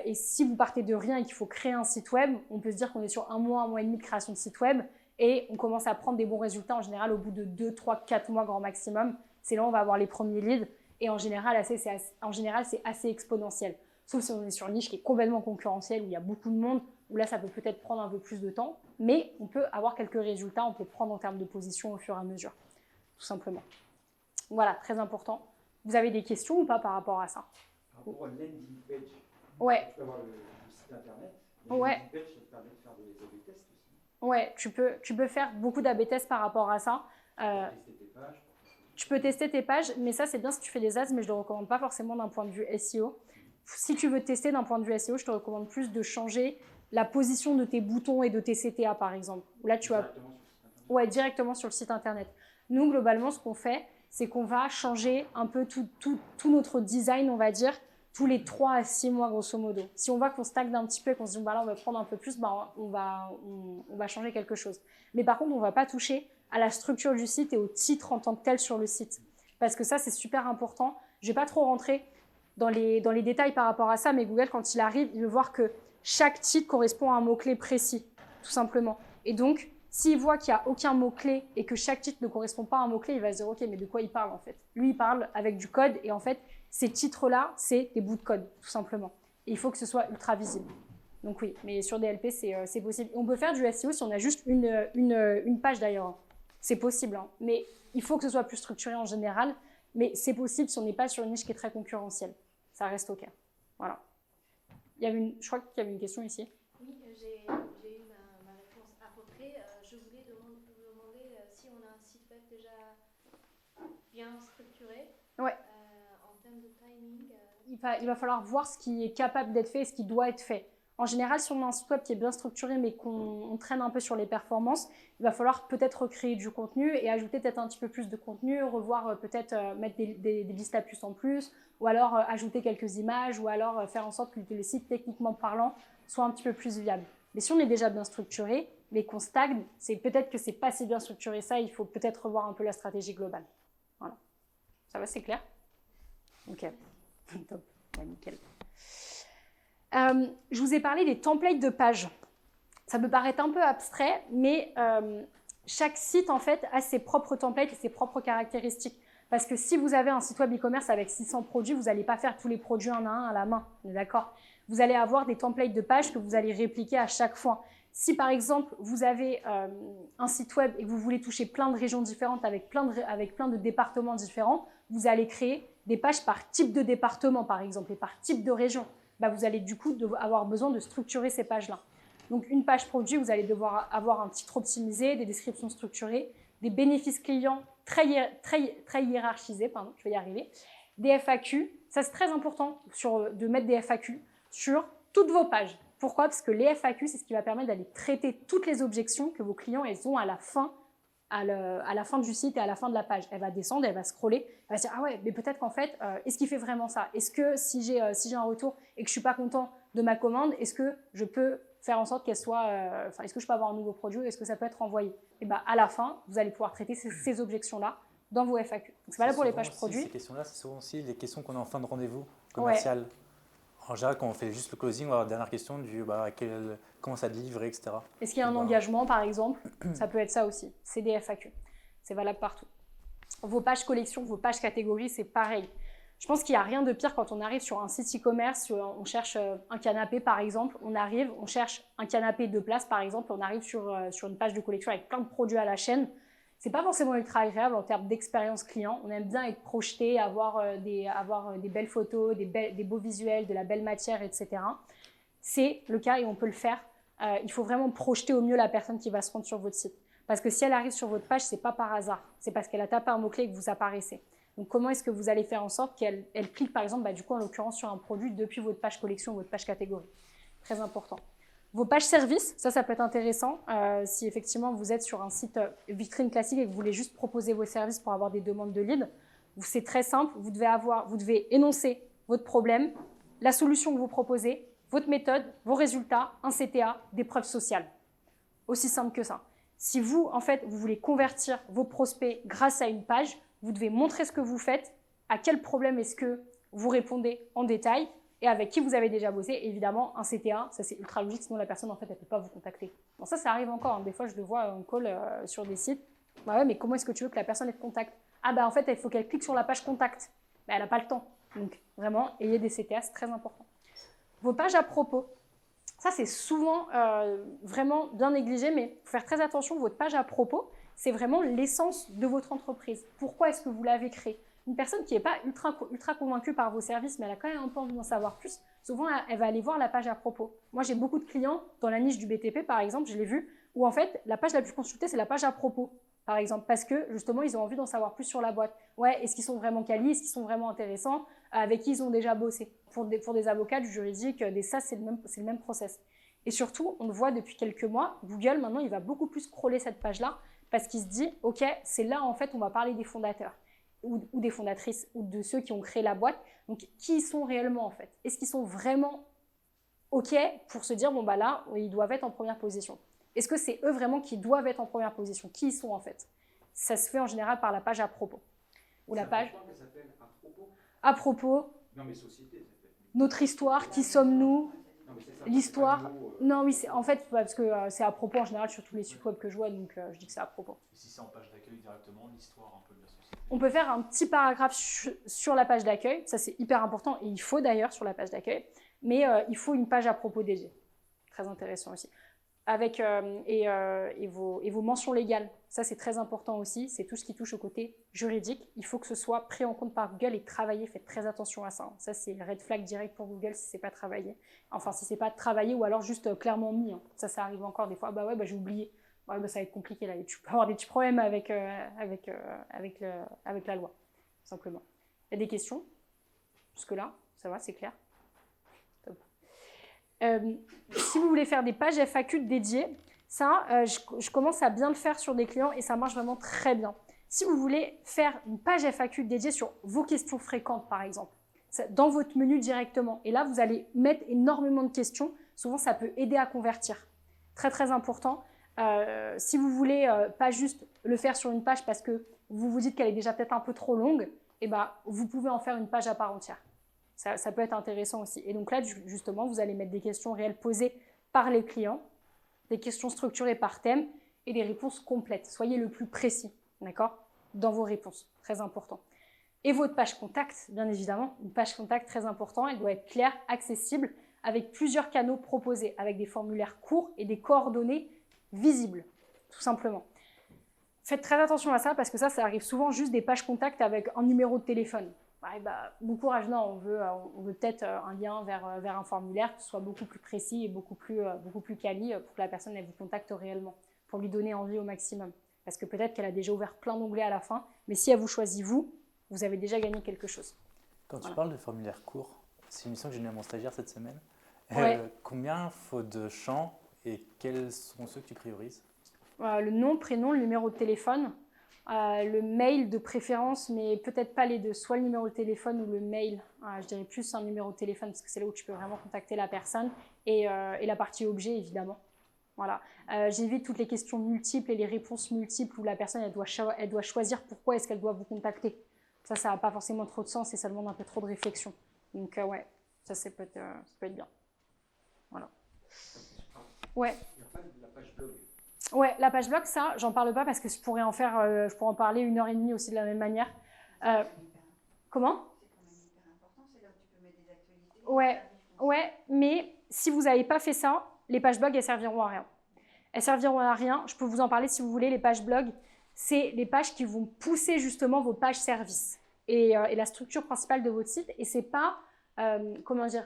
et si vous partez de rien et qu'il faut créer un site web, on peut se dire qu'on est sur un mois et demi de création de site web et on commence à prendre des bons résultats en général au bout de 2, 3, 4 mois grand maximum. C'est là où on va avoir les premiers leads et en général, c'est assez exponentiel. Sauf si on est sur une niche qui est complètement concurrentielle, où il y a beaucoup de monde, où là, ça peut peut-être prendre un peu plus de temps, mais on peut avoir quelques résultats, on peut prendre en termes de position au fur et à mesure, tout simplement. Voilà, très important. Vous avez des questions ou pas par rapport à ça? Par rapport à landing page, ouais. tu peux avoir le site internet, ouais. Landing page, ça te permet de faire des A/B tests aussi. Ouais, tu peux faire beaucoup d'A/B tests par rapport à ça. Tester tes pages. Tu peux tester tes pages, mais ça c'est bien si tu fais des ads, mais je ne le recommande pas forcément d'un point de vue SEO. Si tu veux tester d'un point de vue SEO, je te recommande plus de changer la position de tes boutons et de tes CTA par exemple. Là, directement sur le site internet. Nous, globalement, ce qu'on fait, c'est qu'on va changer un peu tout notre design, on va dire, tous les 3 à 6 mois, grosso modo. Si on voit qu'on stagne un petit peu et qu'on se dit, bah là, on va prendre un peu plus, bah, on va changer quelque chose. Mais par contre, on ne va pas toucher à la structure du site et au titre en tant que tel sur le site. Parce que ça, c'est super important. Je ne vais pas trop rentrer dans les détails par rapport à ça, mais Google, quand il arrive, il veut voir que chaque titre correspond à un mot-clé précis, tout simplement. Et donc, S'il voit qu'il n'y a aucun mot-clé et que chaque titre ne correspond pas à un mot-clé, il va se dire « Ok, mais de quoi il parle en fait ?» Lui, il parle avec du code et en fait, ces titres-là, c'est des bouts de code, tout simplement. Et il faut que ce soit ultra visible. Donc oui, mais sur DLP, c'est possible. On peut faire du SEO si on a juste une page d'ailleurs. C'est possible, hein. Mais il faut que ce soit plus structuré en général. Mais c'est possible si on n'est pas sur une niche qui est très concurrentielle. Ça reste OK. Voilà. Je crois qu'il y avait une question ici. Oui, j'ai eu ma réponse à peu près. Je voulais vous demander si on a un site web déjà bien structuré. Ouais. En termes de timing. Il va falloir voir ce qui est capable d'être fait et ce qui doit être fait. En général, si on a un site web qui est bien structuré mais qu'on traîne un peu sur les performances, il va falloir peut-être recréer du contenu et ajouter peut-être un petit peu plus de contenu, revoir peut-être mettre des listes à puces en plus, ou alors ajouter quelques images, ou alors faire en sorte que le site, techniquement parlant, soit un petit peu plus viable. Mais si on est déjà bien structuré, mais qu'on stagne, c'est peut-être que c'est pas si bien structuré ça, il faut peut-être revoir un peu la stratégie globale. Voilà. Ça va, c'est clair? Ok. Top. Ouais, nickel. Je vous ai parlé des templates de pages. Ça peut paraître un peu abstrait, mais chaque site en fait a ses propres templates et ses propres caractéristiques. Parce que si vous avez un site web e-commerce avec 600 produits, vous n'allez pas faire tous les produits un à un à la main, on est d'accord? Vous allez avoir des templates de pages que vous allez répliquer à chaque fois. Si par exemple vous avez un site web et que vous voulez toucher plein de régions différentes avec plein de départements différents, vous allez créer des pages par type de département par exemple et par type de région. Bah, vous allez du coup avoir besoin de structurer ces pages-là. Donc une page produit, vous allez devoir avoir un titre optimisé, des descriptions structurées, des bénéfices clients très hiérarchisés, pardon, je vais y arriver, des FAQ, ça c'est très important de mettre des FAQ sur toutes vos pages. Pourquoi? Parce que les FAQ, c'est ce qui va permettre d'aller traiter toutes les objections que vos clients ont à la fin du site et à la fin de la page. Elle va descendre, elle va scroller, elle va se dire « Ah ouais, mais peut-être qu'en fait, est-ce qu'il fait vraiment ça? Est-ce que si j'ai un retour et que je ne suis pas content de ma commande, est-ce que je peux faire en sorte qu'elle soit… est-ce que je peux avoir un nouveau produit? Est-ce que ça peut être envoyé ?» Et bien, à la fin, vous allez pouvoir traiter ces objections-là dans vos FAQ. Donc, c'est valable pour les pages produits. Ces questions-là, c'est souvent aussi les questions qu'on a en fin de rendez-vous commercial. Ouais. En général, quand on fait juste le closing, on va avoir la dernière question du comment ça délivre, etc. Est-ce qu'il y a un engagement, par exemple? Ça peut être ça aussi. C'est des FAQ. C'est valable partout. Vos pages collections, vos pages catégories, c'est pareil. Je pense qu'il n'y a rien de pire quand on arrive sur un site e-commerce, on cherche un canapé, par exemple. On cherche un canapé 2 places, par exemple. On arrive sur une page de collection avec plein de produits à la chaîne. C'est pas forcément ultra agréable en termes d'expérience client. On aime bien être projeté, avoir des belles photos, des beaux visuels, de la belle matière, etc. C'est le cas et on peut le faire. Il faut vraiment projeter au mieux la personne qui va se rendre sur votre site. Parce que si elle arrive sur votre page, c'est pas par hasard. C'est parce qu'elle a tapé un mot-clé et que vous apparaissez. Donc comment est-ce que vous allez faire en sorte qu'elle clique, par exemple, du coup, en l'occurrence, sur un produit depuis votre page collection ou votre page catégorie. Très important. Vos pages services, ça peut être intéressant si effectivement vous êtes sur un site vitrine classique et que vous voulez juste proposer vos services pour avoir des demandes de leads. C'est très simple, vous devez énoncer votre problème, la solution que vous proposez, votre méthode, vos résultats, un CTA, des preuves sociales. Aussi simple que ça. Si vous, en fait, vous voulez convertir vos prospects grâce à une page, vous devez montrer ce que vous faites, à quel problème est-ce que vous répondez en détail, et avec qui vous avez déjà bossé. Et évidemment, un CTA, ça c'est ultra logique, sinon la personne, en fait, elle ne peut pas vous contacter. Bon, ça arrive encore, hein. Des fois, je le vois en call sur des sites. Bah ouais, mais comment est-ce que tu veux que la personne ait te contacte? Ah bah en fait, il faut qu'elle clique sur la page contact. Bah, elle n'a pas le temps. Donc, vraiment, ayez des CTA, c'est très important. Vos pages à propos. Ça, c'est souvent vraiment bien négligé, mais il faut faire très attention. Votre page à propos, c'est vraiment l'essence de votre entreprise. Pourquoi est-ce que vous l'avez créée? Une personne qui n'est pas ultra convaincue par vos services, mais elle a quand même un peu envie d'en savoir plus, souvent, elle va aller voir la page à propos. Moi, j'ai beaucoup de clients dans la niche du BTP, par exemple, je l'ai vu, où en fait, la page la plus consultée, c'est la page à propos, par exemple, parce que justement, ils ont envie d'en savoir plus sur la boîte. Ouais, est-ce qu'ils sont vraiment quali, est-ce qu'ils sont vraiment intéressants, avec qui ils ont déjà bossé. Pour des avocats, du juridique, des SaaS, c'est le même process. Et surtout, on le voit depuis quelques mois, Google, maintenant, il va beaucoup plus scroller cette page-là, parce qu'il se dit, OK, c'est là, en fait, on va parler des fondateurs. Ou des fondatrices, ou de ceux qui ont créé la boîte. Donc, qui ils sont réellement, en fait? Est-ce qu'ils sont vraiment OK pour se dire, bon, bah là, ils doivent être en première position? Est-ce que c'est eux vraiment qui doivent être en première position? Qui ils sont, en fait? Ça se fait en général par la page à propos. Ou la page Ça s'appelle à propos. à propos, Non, mais société, ça s'appelle. notre histoire, qui sommes-nous? Non, mais c'est ça, l'histoire. c'est pas nouveau, Non, oui, en fait, parce que c'est à propos en général sur tous les sites web que je vois, donc je dis que c'est à propos. Et si c'est en page d'accueil directement, l'histoire un peu de la société. On peut faire un petit paragraphe sur la page d'accueil, ça c'est hyper important, et il faut d'ailleurs sur la page d'accueil, mais il faut une page à propos dédiée. Très intéressant aussi. Avec, et vos mentions légales, ça c'est très important aussi, c'est tout ce qui touche au côté juridique. Il faut que ce soit pris en compte par Google et travaillé, faites très attention à ça. Ça c'est red flag direct pour Google si c'est pas travaillé. Enfin, si c'est pas travaillé ou alors juste clairement mis. Hein. Ça arrive encore des fois, bah ouais, bah j'ai oublié. Ouais, bah ça va être compliqué là, et tu peux avoir des petits problèmes avec la loi, tout simplement. Il y a des questions? Jusque-là, ça va, c'est clair? Si vous voulez faire des pages FAQ dédiées, ça, je commence à bien le faire sur des clients et ça marche vraiment très bien. Si vous voulez faire une page FAQ dédiée sur vos questions fréquentes, par exemple, dans votre menu directement, et là, vous allez mettre énormément de questions, souvent ça peut aider à convertir. Très, très important. Si vous voulez pas juste le faire sur une page parce que vous vous dites qu'elle est déjà peut-être un peu trop longue, eh ben, vous pouvez en faire une page à part entière. Ça peut être intéressant aussi. Et donc là, justement, vous allez mettre des questions réelles posées par les clients, des questions structurées par thème et des réponses complètes. Soyez le plus précis, d'accord, dans vos réponses. Très important. Et votre page contact, bien évidemment. Une page contact très importante. Elle doit être claire, accessible, avec plusieurs canaux proposés, avec des formulaires courts et des coordonnées visibles, tout simplement. Faites très attention à ça parce que ça arrive souvent juste des pages contact avec un numéro de téléphone. Ouais, bah, bon courage, non, on veut peut-être un lien vers un formulaire qui soit beaucoup plus précis et beaucoup plus quali pour que la personne elle vous contacte réellement, pour lui donner envie au maximum. Parce que peut-être qu'elle a déjà ouvert plein d'onglets à la fin, mais si elle vous choisit vous avez déjà gagné quelque chose. Quand tu parles de formulaire court, c'est une mission que j'ai donnée à mon stagiaire cette semaine. Ouais. Combien faut de champs et quels sont ceux que tu priorises? Le nom, prénom, le numéro de téléphone, le mail de préférence, mais peut-être pas les deux, soit le numéro de téléphone ou le mail. Je dirais plus un numéro de téléphone parce que c'est là où tu peux vraiment contacter la personne et la partie objet évidemment. Voilà. J'évite toutes les questions multiples et les réponses multiples où la personne elle doit choisir pourquoi est-ce qu'elle doit vous contacter. Ça n'a pas forcément trop de sens et ça demande un peu trop de réflexion. Donc ouais, ça peut être bien. Voilà. Ouais. Il n'y a pas de la page blog. Ouais, la page blog, ça, j'en parle pas parce que je pourrais en parler 1h30 aussi de la même manière. Comment? C'est quand même hyper important, c'est là où tu peux mettre des actualités. Ouais, mais si vous n'avez pas fait ça, les pages blog, elles serviront à rien. Elles serviront à rien, je peux vous en parler si vous voulez, les pages blog, c'est les pages qui vont pousser justement vos pages services et la structure principale de votre site, et c'est pas,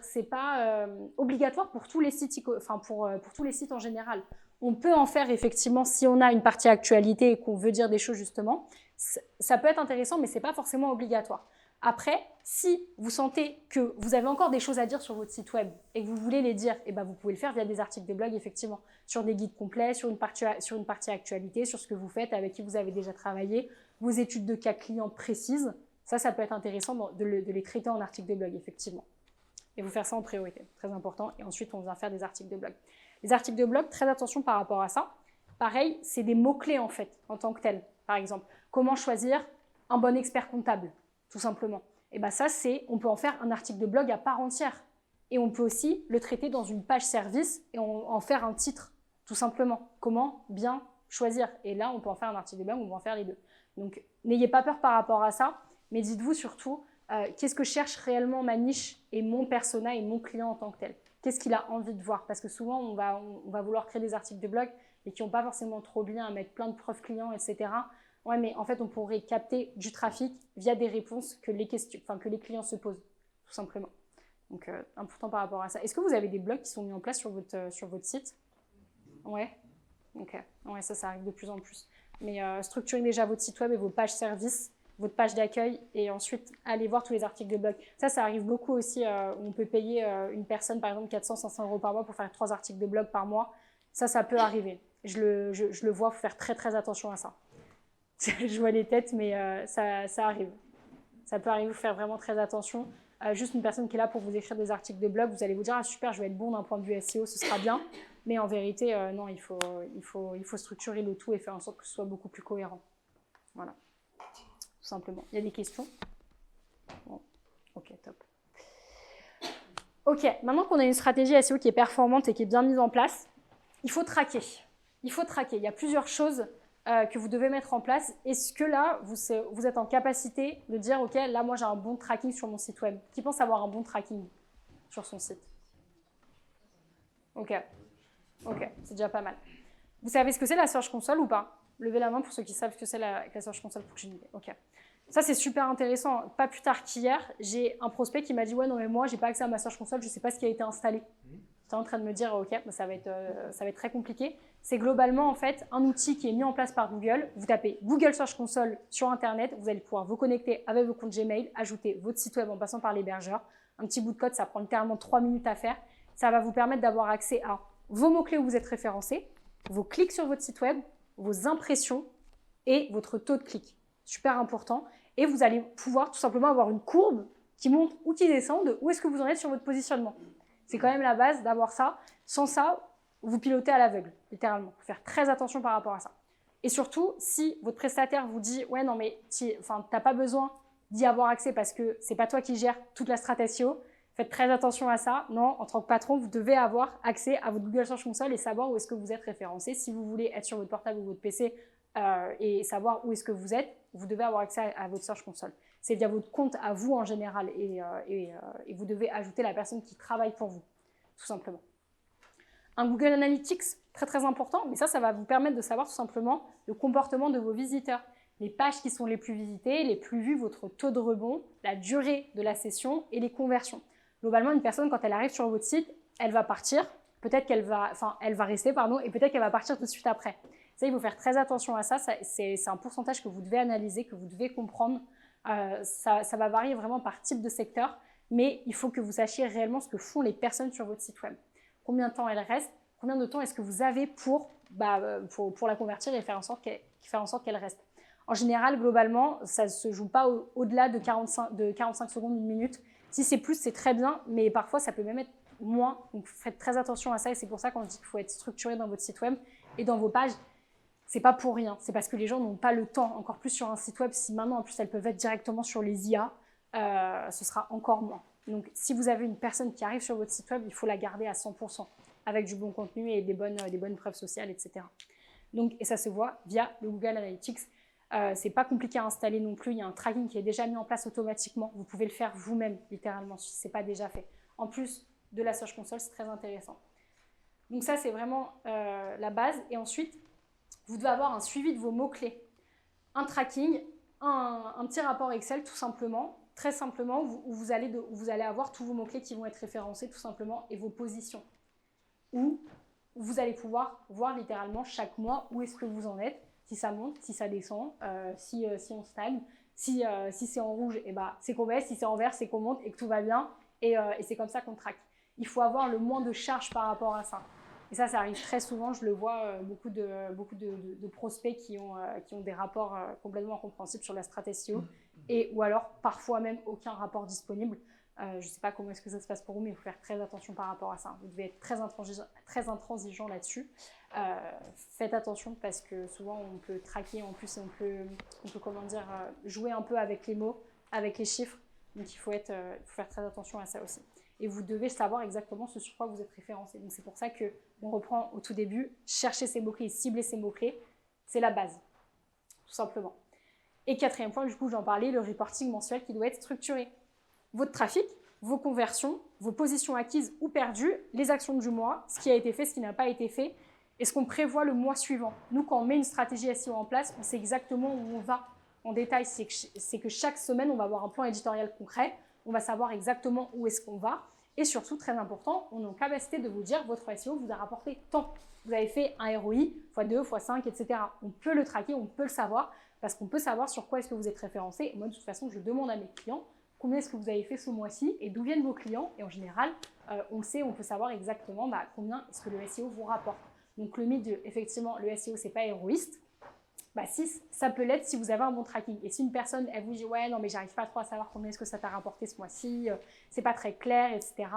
c'est pas obligatoire pour tous les sites, enfin pour tous les sites en général. On peut en faire effectivement si on a une partie actualité et qu'on veut dire des choses justement. Ça peut être intéressant, mais ce n'est pas forcément obligatoire. Après, si vous sentez que vous avez encore des choses à dire sur votre site web et que vous voulez les dire, eh ben vous pouvez le faire via des articles de blog, effectivement, sur des guides complets, sur une partie actualité, sur ce que vous faites, avec qui vous avez déjà travaillé, vos études de cas clients précises. Ça peut être intéressant de les traiter en article de blog, effectivement. Et vous faire ça en priorité, très important. Et ensuite, on vient faire des articles de blog. Les articles de blog, très attention par rapport à ça. Pareil, c'est des mots-clés en fait, en tant que tel. Par exemple, comment choisir un bon expert comptable, tout simplement. Et bien ça, on peut en faire un article de blog à part entière. Et on peut aussi le traiter dans une page service et en faire un titre, tout simplement. Comment bien choisir. Et là, on peut en faire un article de blog, on peut en faire les deux. Donc, n'ayez pas peur par rapport à ça, mais dites-vous surtout, qu'est-ce que cherche réellement ma niche et mon persona et mon client en tant que tel? Qu'est-ce qu'il a envie de voir? Parce que souvent, on va vouloir créer des articles de blog et qui n'ont pas forcément trop bien à mettre plein de preuves clients, etc. Ouais, mais en fait, on pourrait capter du trafic via des réponses que les clients se posent, tout simplement. Donc, important par rapport à ça. Est-ce que vous avez des blogs qui sont mis en place sur votre site? Ouais. Ok. Ouais, ça arrive de plus en plus. Mais structurez déjà votre site web et vos pages services, votre page d'accueil, et ensuite allez voir tous les articles de blog. Ça arrive beaucoup aussi, où on peut payer une personne, par exemple 400-500 € par mois pour faire 3 articles de blog par mois. Ça peut arriver. Je le vois, il faut faire très très attention à ça. Je vois les têtes, mais ça arrive. Ça peut arriver, il faut faire vraiment très attention. Juste une personne qui est là pour vous écrire des articles de blog, vous allez vous dire « Ah super, je vais être bon d'un point de vue SEO, ce sera bien ». Mais en vérité, non, il faut structurer le tout et faire en sorte que ce soit beaucoup plus cohérent. Voilà. Tout simplement. Il y a des questions? Bon. Ok, top. Ok, maintenant qu'on a une stratégie SEO qui est performante et qui est bien mise en place, il faut traquer. Il faut traquer. Il y a plusieurs choses que vous devez mettre en place. Est-ce que là, vous êtes en capacité de dire, ok, là, moi, j'ai un bon tracking sur mon site web. Qui pense avoir un bon tracking sur son site? Ok, c'est déjà pas mal. Vous savez ce que c'est la Search Console ou pas? Levez la main pour ceux qui savent ce que c'est la Search Console pour que j'ai une idée. Ok. Ça, c'est super intéressant. Pas plus tard qu'hier, j'ai un prospect qui m'a dit « Ouais, non, mais moi, j'ai pas accès à ma Search Console, je sais pas ce qui a été installé. » J'étais en train de me dire « Ok, bah, ça va être très compliqué. » C'est globalement, en fait, un outil qui est mis en place par Google. Vous tapez Google Search Console sur Internet, vous allez pouvoir vous connecter avec vos comptes Gmail, ajouter votre site web en passant par l'hébergeur. Un petit bout de code, ça prend littéralement 3 minutes à faire. Ça va vous permettre d'avoir accès à vos mots-clés où vous êtes référencé, vos clics sur votre site web, vos impressions et votre taux de clic. Super important. Et vous allez pouvoir tout simplement avoir une courbe qui monte ou qui descend de où est-ce que vous en êtes sur votre positionnement. C'est quand même la base d'avoir ça. Sans ça, vous pilotez à l'aveugle, littéralement. Il faut faire très attention par rapport à ça. Et surtout, si votre prestataire vous dit « Ouais, non, mais tu n'as pas besoin d'y avoir accès parce que ce n'est pas toi qui gères toute la stratégie SEO », faites très attention à ça. Non, en tant que patron, vous devez avoir accès à votre Google Search Console et savoir où est-ce que vous êtes référencé. Si vous voulez être sur votre portable ou votre PC et savoir où est-ce que vous êtes, vous devez avoir accès à votre Search Console. C'est via votre compte à vous en général et vous devez ajouter la personne qui travaille pour vous, tout simplement. Un Google Analytics, très très important, mais ça va vous permettre de savoir tout simplement le comportement de vos visiteurs. Les pages qui sont les plus visitées, les plus vues, votre taux de rebond, la durée de la session et les conversions. Globalement, une personne, quand elle arrive sur votre site, elle va partir, peut-être qu'elle va, elle va rester, pardon, et peut-être qu'elle va partir tout de suite après. Ça, il faut faire très attention à ça. C'est un pourcentage que vous devez analyser, que vous devez comprendre. Ça va varier vraiment par type de secteur, mais il faut que vous sachiez réellement ce que font les personnes sur votre site web. Combien de temps elles restent, combien de temps est-ce que vous avez pour la convertir et faire en sorte qu'elle reste. En général, globalement, ça ne se joue pas au-delà de 45 secondes, une minute. Si c'est plus, c'est très bien, mais parfois, ça peut même être moins. Donc, faites très attention à ça et c'est pour ça qu'on dit qu'il faut être structuré dans votre site web et dans vos pages. C'est pas pour rien, c'est parce que les gens n'ont pas le temps, encore plus sur un site web. Si maintenant, en plus, elles peuvent être directement sur les IA, ce sera encore moins. Donc, si vous avez une personne qui arrive sur votre site web, il faut la garder à 100%, avec du bon contenu et des bonnes preuves sociales, etc. Donc, et ça se voit via le Google Analytics. C'est pas compliqué à installer non plus. Il y a un tracking qui est déjà mis en place automatiquement. Vous pouvez le faire vous-même, littéralement, si ce n'est pas déjà fait. En plus de la Search Console, c'est très intéressant. Donc ça, c'est vraiment la base. Et ensuite, vous devez avoir un suivi de vos mots-clés. Un tracking, un petit rapport Excel, tout simplement, très simplement, où vous allez avoir tous vos mots-clés qui vont être référencés, tout simplement, et vos positions. Où vous allez pouvoir voir littéralement chaque mois où est-ce que vous en êtes, si ça monte, si ça descend, si on stagne, si c'est en rouge, et c'est qu'on baisse, si c'est en vert, c'est qu'on monte et que tout va bien, et c'est comme ça qu'on traque. Il faut avoir le moins de charge par rapport à ça. Et ça arrive très souvent, je le vois, beaucoup de prospects qui ont des rapports complètement incompréhensibles sur la stratégie SEO, ou alors parfois même aucun rapport disponible. Je ne sais pas comment est-ce que ça se passe pour vous, mais il faut faire très attention par rapport à ça. Vous devez être très intransigeant là-dessus. Faites attention parce que souvent on peut traquer en plus et on peut jouer un peu avec les mots, avec les chiffres. Donc il faut faire très attention à ça aussi. Et vous devez savoir exactement ce sur quoi vous êtes référencé. Donc c'est pour ça qu'on reprend au tout début, chercher ces mots-clés, cibler ces mots-clés, c'est la base, tout simplement. Et quatrième point, du coup j'en parlais, le reporting mensuel qui doit être structuré. Votre trafic, vos conversions, vos positions acquises ou perdues, les actions du mois, ce qui a été fait, ce qui n'a pas été fait, et ce qu'on prévoit le mois suivant. Nous, quand on met une stratégie SEO en place, on sait exactement où on va en détail. C'est que chaque semaine, on va avoir un plan éditorial concret, on va savoir exactement où est-ce qu'on va, et surtout, très important, on est en capacité de vous dire votre SEO vous a rapporté tant. Vous avez fait un ROI, x2, x5, etc. On peut le traquer, on peut le savoir, parce qu'on peut savoir sur quoi est-ce que vous êtes référencé. Et moi, de toute façon, je demande à mes clients combien est-ce que vous avez fait ce mois-ci et d'où viennent vos clients. Et en général, on le sait, on peut savoir exactement combien est-ce que le SEO vous rapporte. Donc le mythe effectivement, le SEO, c'est pas héroïste. Si, ça peut l'être si vous avez un bon tracking. Et si une personne, elle vous dit « Ouais, non, mais j'arrive pas trop à savoir combien est-ce que ça t'a rapporté ce mois-ci, c'est pas très clair, etc. »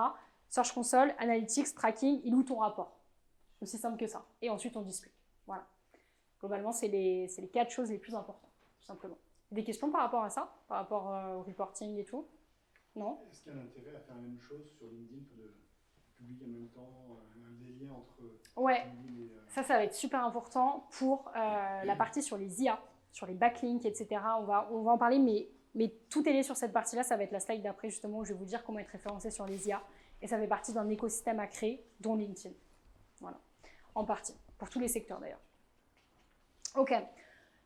Search Console, Analytics, Tracking, il est où ton rapport? Aussi simple que ça. Et ensuite, on discute. Voilà. Globalement, c'est les 4 choses les plus importantes, tout simplement. Des questions par rapport à ça? Par rapport au reporting et tout? Non. Est-ce qu'il y a un intérêt à faire la même chose sur LinkedIn que de publier en même temps des liens entre Ouais, LinkedIn et... ça va être super important pour la partie sur les IA, sur les backlinks, etc. On va en parler, mais tout est lié sur cette partie-là. Ça va être la slide d'après, justement, où je vais vous dire comment être référencé sur les IA. Et ça fait partie d'un écosystème à créer, dont LinkedIn. Voilà, en partie, pour tous les secteurs d'ailleurs. Ok,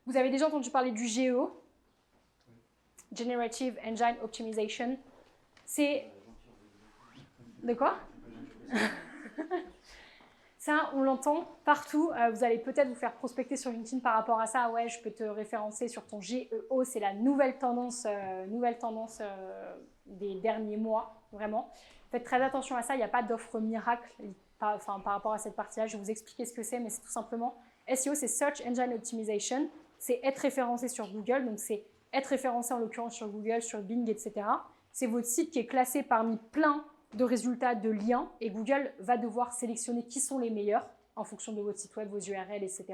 vous avez déjà entendu parler du GEO, Generative Engine Optimization. C'est... De quoi? Ça, on l'entend partout. Vous allez peut-être vous faire prospecter sur LinkedIn par rapport à ça. Ouais, je peux te référencer sur ton GEO. C'est la nouvelle tendance des derniers mois, vraiment. Faites très attention à ça. Il n'y a pas d'offre miracle par rapport à cette partie-là. Je vais vous expliquer ce que c'est, mais c'est tout simplement... SEO, c'est Search Engine Optimization. C'est être référencé sur Google. Donc, c'est être référencé en l'occurrence sur Google, sur Bing, etc. C'est votre site qui est classé parmi plein de résultats, de liens, et Google va devoir sélectionner qui sont les meilleurs en fonction de votre site web, vos URL, etc.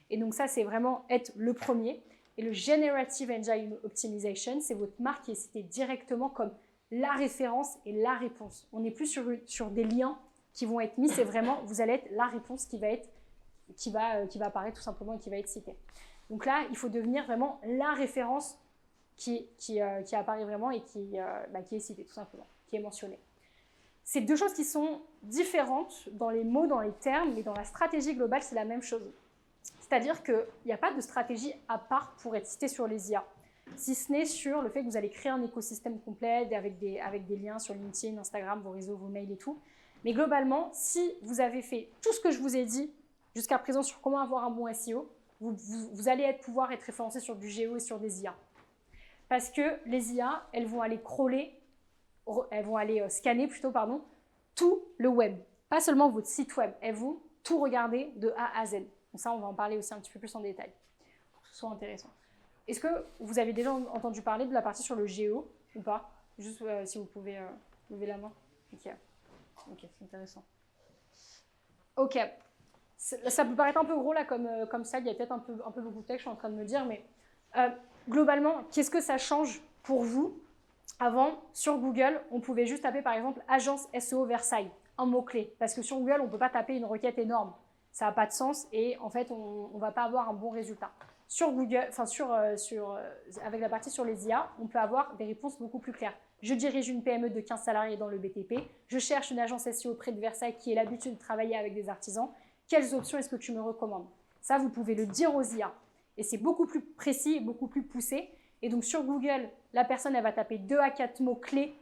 Et donc ça, c'est vraiment être le premier. Et le Generative Engine Optimization, c'est votre marque qui est citée directement comme la référence et la réponse. On n'est plus sur des liens qui vont être mis, c'est vraiment, vous allez être la réponse qui va apparaître tout simplement et qui va être citée. Donc là, il faut devenir vraiment la référence qui apparaît vraiment et qui est citée tout simplement, qui est mentionnée. C'est deux choses qui sont différentes dans les mots, dans les termes, mais dans la stratégie globale, c'est la même chose. C'est-à-dire qu'il n'y a pas de stratégie à part pour être cité sur les IA, si ce n'est sur le fait que vous allez créer un écosystème complet avec des liens sur LinkedIn, Instagram, vos réseaux, vos mails et tout. Mais globalement, si vous avez fait tout ce que je vous ai dit jusqu'à présent sur comment avoir un bon SEO, vous allez pouvoir être référencé sur du GEO et sur des IA. Parce que les IA, elles vont aller scanner tout le web. Pas seulement votre site web, elles vont tout regarder de A à Z. Donc ça, on va en parler aussi un petit peu plus en détail, pour que ce soit intéressant. Est-ce que vous avez déjà entendu parler de la partie sur le GEO ou pas? Juste si vous pouvez lever la main. Ok, c'est intéressant. Ok, ça peut paraître un peu gros là comme ça, il y a peut-être un peu beaucoup de texte, je suis en train de me dire, mais globalement, qu'est-ce que ça change pour vous? Avant, sur Google, on pouvait juste taper par exemple agence SEO Versailles, un mot-clé, parce que sur Google, on ne peut pas taper une requête énorme. Ça n'a pas de sens et en fait, on ne va pas avoir un bon résultat. Sur Google, avec la partie sur les IA, on peut avoir des réponses beaucoup plus claires. Je dirige une PME de 15 salariés dans le BTP. Je cherche une agence SEO près de Versailles qui ait l'habitude de travailler avec des artisans. Quelles options est-ce que tu me recommandes? Ça, vous pouvez le dire aux IA. Et c'est beaucoup plus précis et beaucoup plus poussé. Et donc, sur Google, la personne, elle va taper 2 à 4 mots-clés,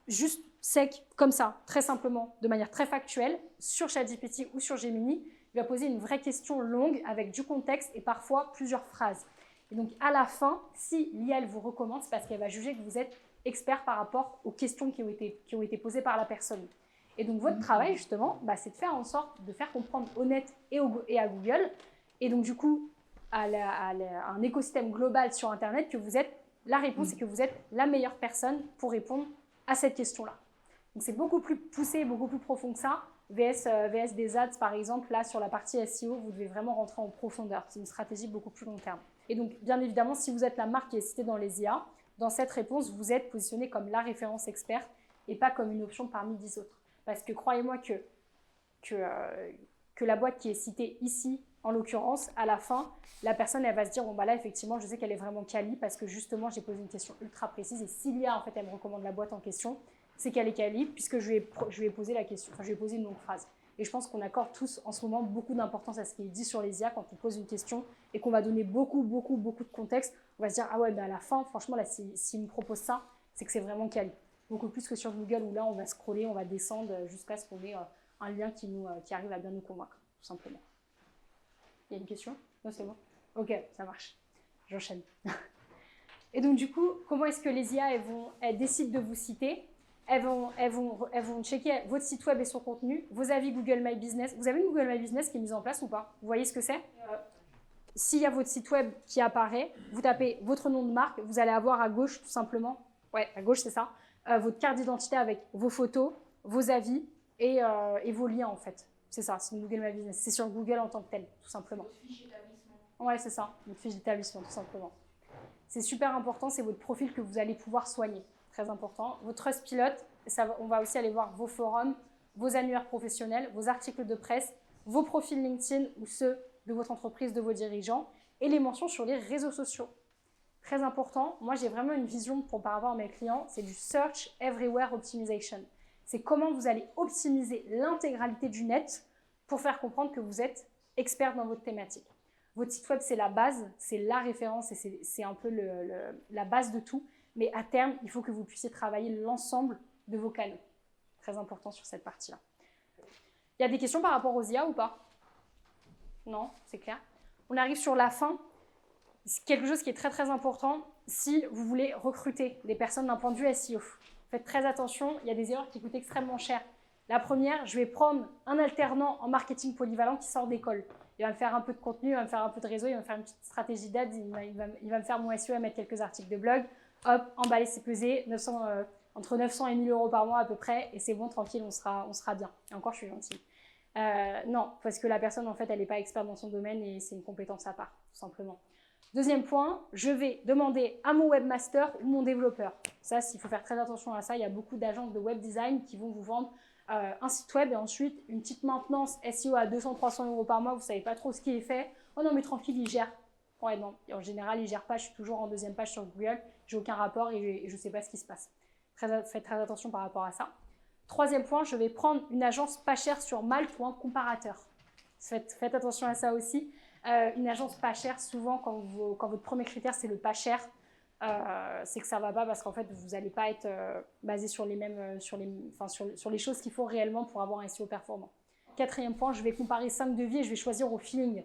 juste sec, comme ça, très simplement, de manière très factuelle, sur ChatGPT ou sur Gemini. Il va poser une vraie question longue avec du contexte et parfois plusieurs phrases. Et donc, à la fin, si l'IA vous recommande, c'est parce qu'elle va juger que vous êtes expert par rapport aux questions qui ont été posées par la personne. Et donc, votre travail, justement, c'est de faire en sorte de faire comprendre au net et à Google, et donc, du coup, à un écosystème global sur Internet, que vous êtes la réponse et que vous êtes la meilleure personne pour répondre à cette question-là. Donc, c'est beaucoup plus poussé, beaucoup plus profond que ça. VS des ads, par exemple, là, sur la partie SEO, vous devez vraiment rentrer en profondeur. C'est une stratégie beaucoup plus long terme. Et donc, bien évidemment, si vous êtes la marque qui est citée dans les IA, dans cette réponse, vous êtes positionné comme la référence experte et pas comme une option parmi 10 autres. Parce que croyez-moi que la boîte qui est citée ici, en l'occurrence, à la fin, la personne, elle va se dire, bon, là, effectivement, je sais qu'elle est vraiment quali parce que justement, j'ai posé une question ultra précise et si l'IA, en fait, elle me recommande la boîte en question, c'est qu'elle est quali puisque je lui ai posé la question, je lui ai posé une longue phrase. Et je pense qu'on accorde tous, en ce moment, beaucoup d'importance à ce qui est dit sur les IA quand on pose une question et qu'on va donner beaucoup de contexte. On va se dire, ah ouais, à la fin, franchement, là, s'il me propose ça, c'est que c'est vraiment quali. Beaucoup plus que sur Google où là, on va scroller, on va descendre jusqu'à ce qu'on ait un lien qui arrive à bien nous convaincre, tout simplement. Il y a une question? Non, c'est bon. Ok, ça marche. J'enchaîne. Et donc, du coup, comment est-ce que les IA, elles décident de vous citer? Elles vont checker votre site web et son contenu, vos avis Google My Business. Vous avez une Google My Business qui est mise en place ou pas? Vous voyez ce que c'est? S'il y a votre site web qui apparaît, vous tapez votre nom de marque, vous allez avoir à gauche, tout simplement, ouais, à gauche, c'est ça, votre carte d'identité avec vos photos, vos avis et vos liens, en fait. C'est ça, c'est une Google My Business. C'est sur Google en tant que tel, tout simplement. Votre fiche d'établissement. Ouais, c'est ça, votre fiche d'établissement, tout simplement. C'est super important, c'est votre profil que vous allez pouvoir soigner, très important. Vos Trustpilot, on va aussi aller voir vos forums, vos annuaires professionnels, vos articles de presse, vos profils LinkedIn ou ceux de votre entreprise, de vos dirigeants, et les mentions sur les réseaux sociaux. Très important, moi j'ai vraiment une vision par rapport à mes clients, c'est du Search Everywhere Optimization. C'est comment vous allez optimiser l'intégralité du net pour faire comprendre que vous êtes expert dans votre thématique. Votre site web, c'est la base, c'est la référence et c'est un peu la base de tout. Mais à terme, il faut que vous puissiez travailler l'ensemble de vos canaux. Très important sur cette partie-là. Il y a des questions par rapport aux IA ou pas? Non, c'est clair. On arrive sur la fin. C'est quelque chose qui est très très important si vous voulez recruter des personnes d'un point de vue SEO. Faites très attention, il y a des erreurs qui coûtent extrêmement cher. La première, je vais prendre un alternant en marketing polyvalent qui sort d'école. Il va me faire un peu de contenu, il va me faire un peu de réseau, il va me faire une petite stratégie d'ads, il va me faire mon SEO, mettre quelques articles de blog. Hop, emballer, c'est pesé, entre 900 et 1000 euros par mois à peu près, et c'est bon, tranquille, on sera bien. Et encore, je suis gentille. Non, parce que la personne, en fait, elle n'est pas experte dans son domaine et c'est une compétence à part, tout simplement. Deuxième point, je vais demander à mon webmaster ou mon développeur. Ça, il faut faire très attention à ça. Il y a beaucoup d'agences de web design qui vont vous vendre un site web et ensuite une petite maintenance SEO à 200-300 euros par mois. Vous ne savez pas trop ce qui est fait. Oh non, mais tranquille, il gère. Ouais, non. Et en général, il ne gère pas. Je suis toujours en deuxième page sur Google. Je n'ai aucun rapport et je ne sais pas ce qui se passe. Faites très attention par rapport à ça. Troisième point, je vais prendre une agence pas chère sur Malte ou un comparateur. Faites attention à ça aussi. Une agence pas chère, souvent, quand votre premier critère, c'est le pas cher, c'est que ça ne va pas parce qu'en fait, vous n'allez pas être basé sur les choses qu'il faut réellement pour avoir un SEO performant. Quatrième point, je vais comparer 5 devis et je vais choisir au feeling.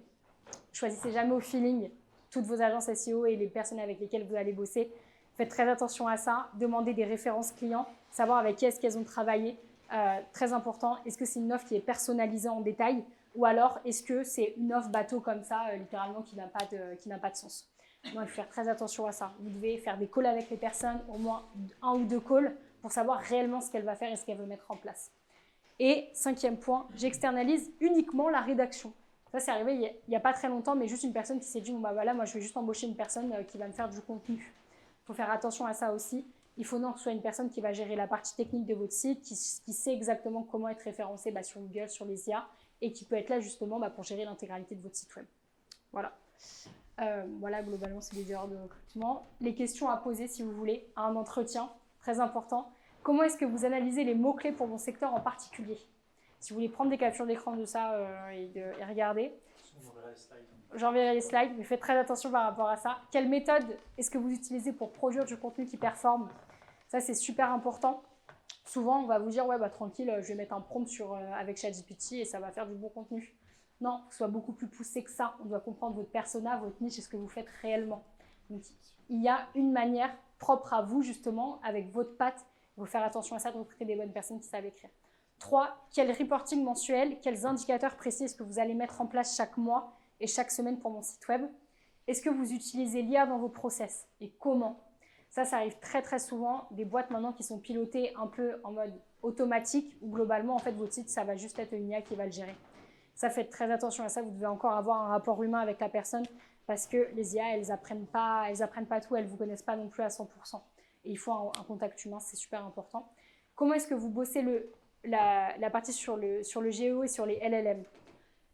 Choisissez jamais au feeling toutes vos agences SEO et les personnes avec lesquelles vous allez bosser. Faites très attention à ça. Demandez des références clients, savoir avec qui est-ce qu'elles ont travaillé. Très important. Est-ce que c'est une offre qui est personnalisée en détail ou alors est-ce que c'est une offre bateau comme ça, littéralement, qui n'a pas de sens. Donc, il faut faire très attention à ça. Vous devez faire des calls avec les personnes, au moins 1 ou 2 calls, pour savoir réellement ce qu'elle va faire et ce qu'elle veut mettre en place. Et cinquième point, j'externalise uniquement la rédaction. Ça, c'est arrivé il n'y a pas très longtemps, mais juste une personne qui s'est dit, bon, bah voilà, moi, je vais juste embaucher une personne qui va me faire du contenu. Il faut faire attention à ça aussi. Il faut non que ce soit une personne qui va gérer la partie technique de votre site, qui sait exactement comment être référencé sur Google, sur les IA, et qui peut être là justement pour gérer l'intégralité de votre site web. Voilà. Voilà, globalement, c'est les erreurs de recrutement. Les questions à poser, si vous voulez, à un entretien, très important. Comment est-ce que vous analysez les mots-clés pour mon secteur en particulier? Si vous voulez prendre des captures d'écran de ça et regarder. J'enverrai les slides, mais faites très attention par rapport à ça. Quelle méthode est-ce que vous utilisez pour produire du contenu qui performe? Ça, c'est super important. Souvent, on va vous dire, ouais, bah, tranquille, je vais mettre un prompt avec ChatGPT et ça va faire du bon contenu. Non, il faut soit beaucoup plus poussé que ça. On doit comprendre votre persona, votre niche et ce que vous faites réellement. Donc, il y a une manière propre à vous, justement, avec votre patte. Il faut faire attention à ça, de recruter des bonnes personnes qui savent écrire. 3, quel reporting mensuel, quels indicateurs précis est-ce que vous allez mettre en place chaque mois et chaque semaine pour mon site web? Est-ce que vous utilisez l'IA dans vos process et comment? Ça arrive très très souvent. Des boîtes maintenant qui sont pilotées un peu en mode automatique où globalement, en fait, votre site, ça va juste être une IA qui va le gérer. Ça, faites très attention à ça. Vous devez encore avoir un rapport humain avec la personne parce que les IA, elles apprennent pas tout, elles ne vous connaissent pas non plus à 100%. Et il faut un contact humain, c'est super important. Comment est-ce que vous bossez la partie sur le GEO et sur les LLM?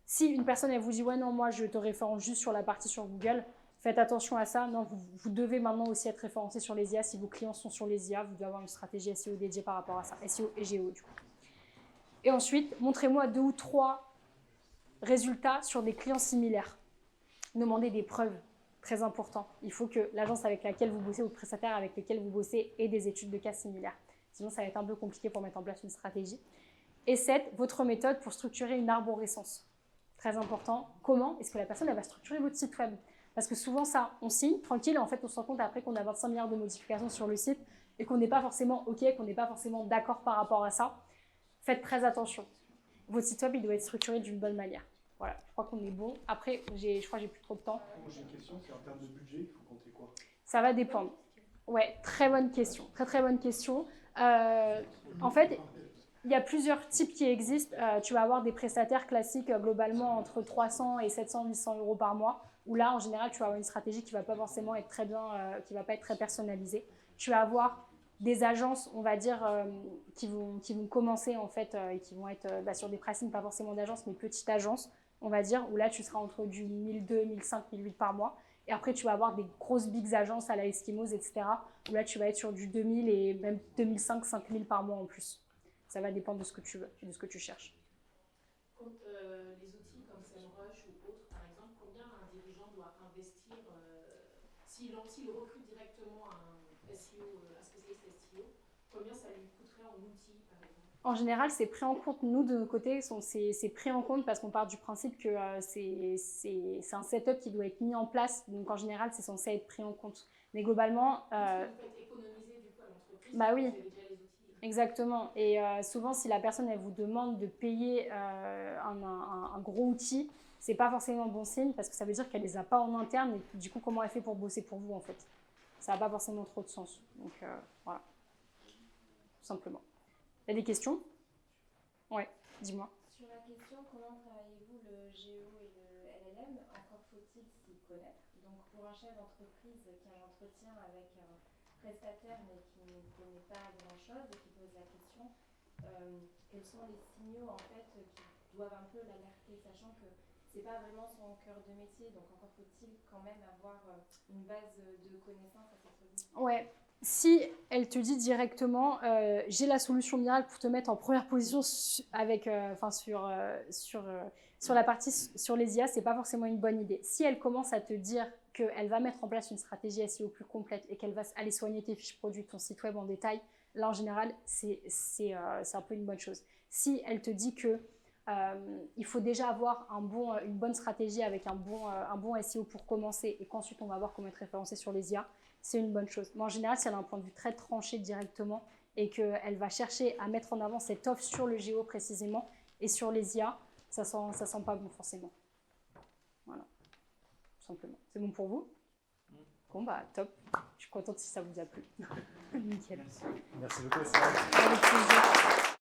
Si une personne, elle vous dit « Ouais, non, moi, je te référence juste sur la partie sur Google », faites attention à ça. Non, vous devez maintenant aussi être référencé sur les IA. Si vos clients sont sur les IA, vous devez avoir une stratégie SEO dédiée par rapport à ça. SEO et GEO, du coup. Et ensuite, montrez-moi 2 ou 3 résultats sur des clients similaires. Demandez des preuves, très important. Il faut que l'agence avec laquelle vous bossez ou le prestataire avec lequel vous bossez ait des études de cas similaires. Sinon, ça va être un peu compliqué pour mettre en place une stratégie. Et 7, votre méthode pour structurer une arborescence. Très important. Comment est-ce que la personne elle va structurer votre site web? Parce que souvent, ça, on signe, tranquille, et en fait, on se rend compte après qu'on a 25 milliards de modifications sur le site et qu'on n'est pas forcément OK, qu'on n'est pas forcément d'accord par rapport à ça. Faites très attention. Votre site web, il doit être structuré d'une bonne manière. Voilà, je crois qu'on est bon. Après, je crois que j'ai plus trop de temps. Moi, j'ai une question, c'est en termes de budget, il faut compter quoi? Ça va dépendre. Ouais, très bonne question. Très, très bonne question. En fait, il y a plusieurs types qui existent. Tu vas avoir des prestataires classiques globalement entre 300 et 700, 800 euros par mois, où là, en général, tu vas avoir une stratégie qui ne va pas forcément être très bien, qui ne va pas être très personnalisée. Tu vas avoir des agences, on va dire, qui vont commencer en fait et qui vont être sur des pricing, pas forcément d'agences, mais petites agences, on va dire, où là tu seras entre du 1200, 1500, 1008 par mois. Et après, tu vas avoir des grosses big agences à la Eskimos, etc., où là tu vas être sur du 2000 et même 2005, 5000 par mois en plus. Ça va dépendre de ce que tu veux et de ce que tu cherches. Les outils comme SEMrush ou autres, par exemple, combien un dirigeant doit investir s'il recrute directement un SEO, un spécialiste SEO, combien ça lui coûterait en outils, par exemple? En général, c'est pris en compte. Nous, de notre côté, c'est pris en compte parce qu'on part du principe que c'est un setup qui doit être mis en place. Donc, en général, c'est censé être pris en compte. Mais globalement... Vous faites économiser du coup à l'entreprise. Bah oui. Vous avez déjà les outils. Exactement. Et souvent, si la personne elle vous demande de payer un gros outil, c'est pas forcément bon signe parce que ça veut dire qu'elle les a pas en interne et du coup, comment elle fait pour bosser pour vous en fait? Ça n'a pas forcément trop de sens. Donc voilà, tout simplement. Il y a des questions? Ouais, dis-moi. Sur la question comment travaillez-vous le GO et le LLM, encore faut-il s'y connaître. Donc pour un chef d'entreprise qui a un entretien avec un prestataire mais qui ne connaît pas grand-chose et qui pose la question, quels sont les signaux en fait qui doivent un peu l'alerter, sachant que c'est pas vraiment son cœur de métier, donc encore faut-il quand même avoir une base de connaissances assez solide. Ouais. Si elle te dit directement, j'ai la solution miracle pour te mettre en première position sur la partie sur les IA, c'est pas forcément une bonne idée. Si elle commence à te dire qu'elle va mettre en place une stratégie SEO plus complète et qu'elle va aller soigner tes fiches produits, ton site web en détail, là en général, c'est un peu une bonne chose. Si elle te dit que il faut déjà avoir une bonne stratégie avec un bon SEO pour commencer et qu'ensuite on va voir comment être référencé sur les IA, c'est une bonne chose. Mais en général, si elle a un point de vue très tranché directement et qu'elle va chercher à mettre en avant cette offre sur le GO précisément et sur les IA, ça sent pas bon forcément. Voilà, tout simplement. C'est bon pour vous? Bon bah top, je suis contente si ça vous a plu. Nickel. Merci beaucoup. Avec plaisir.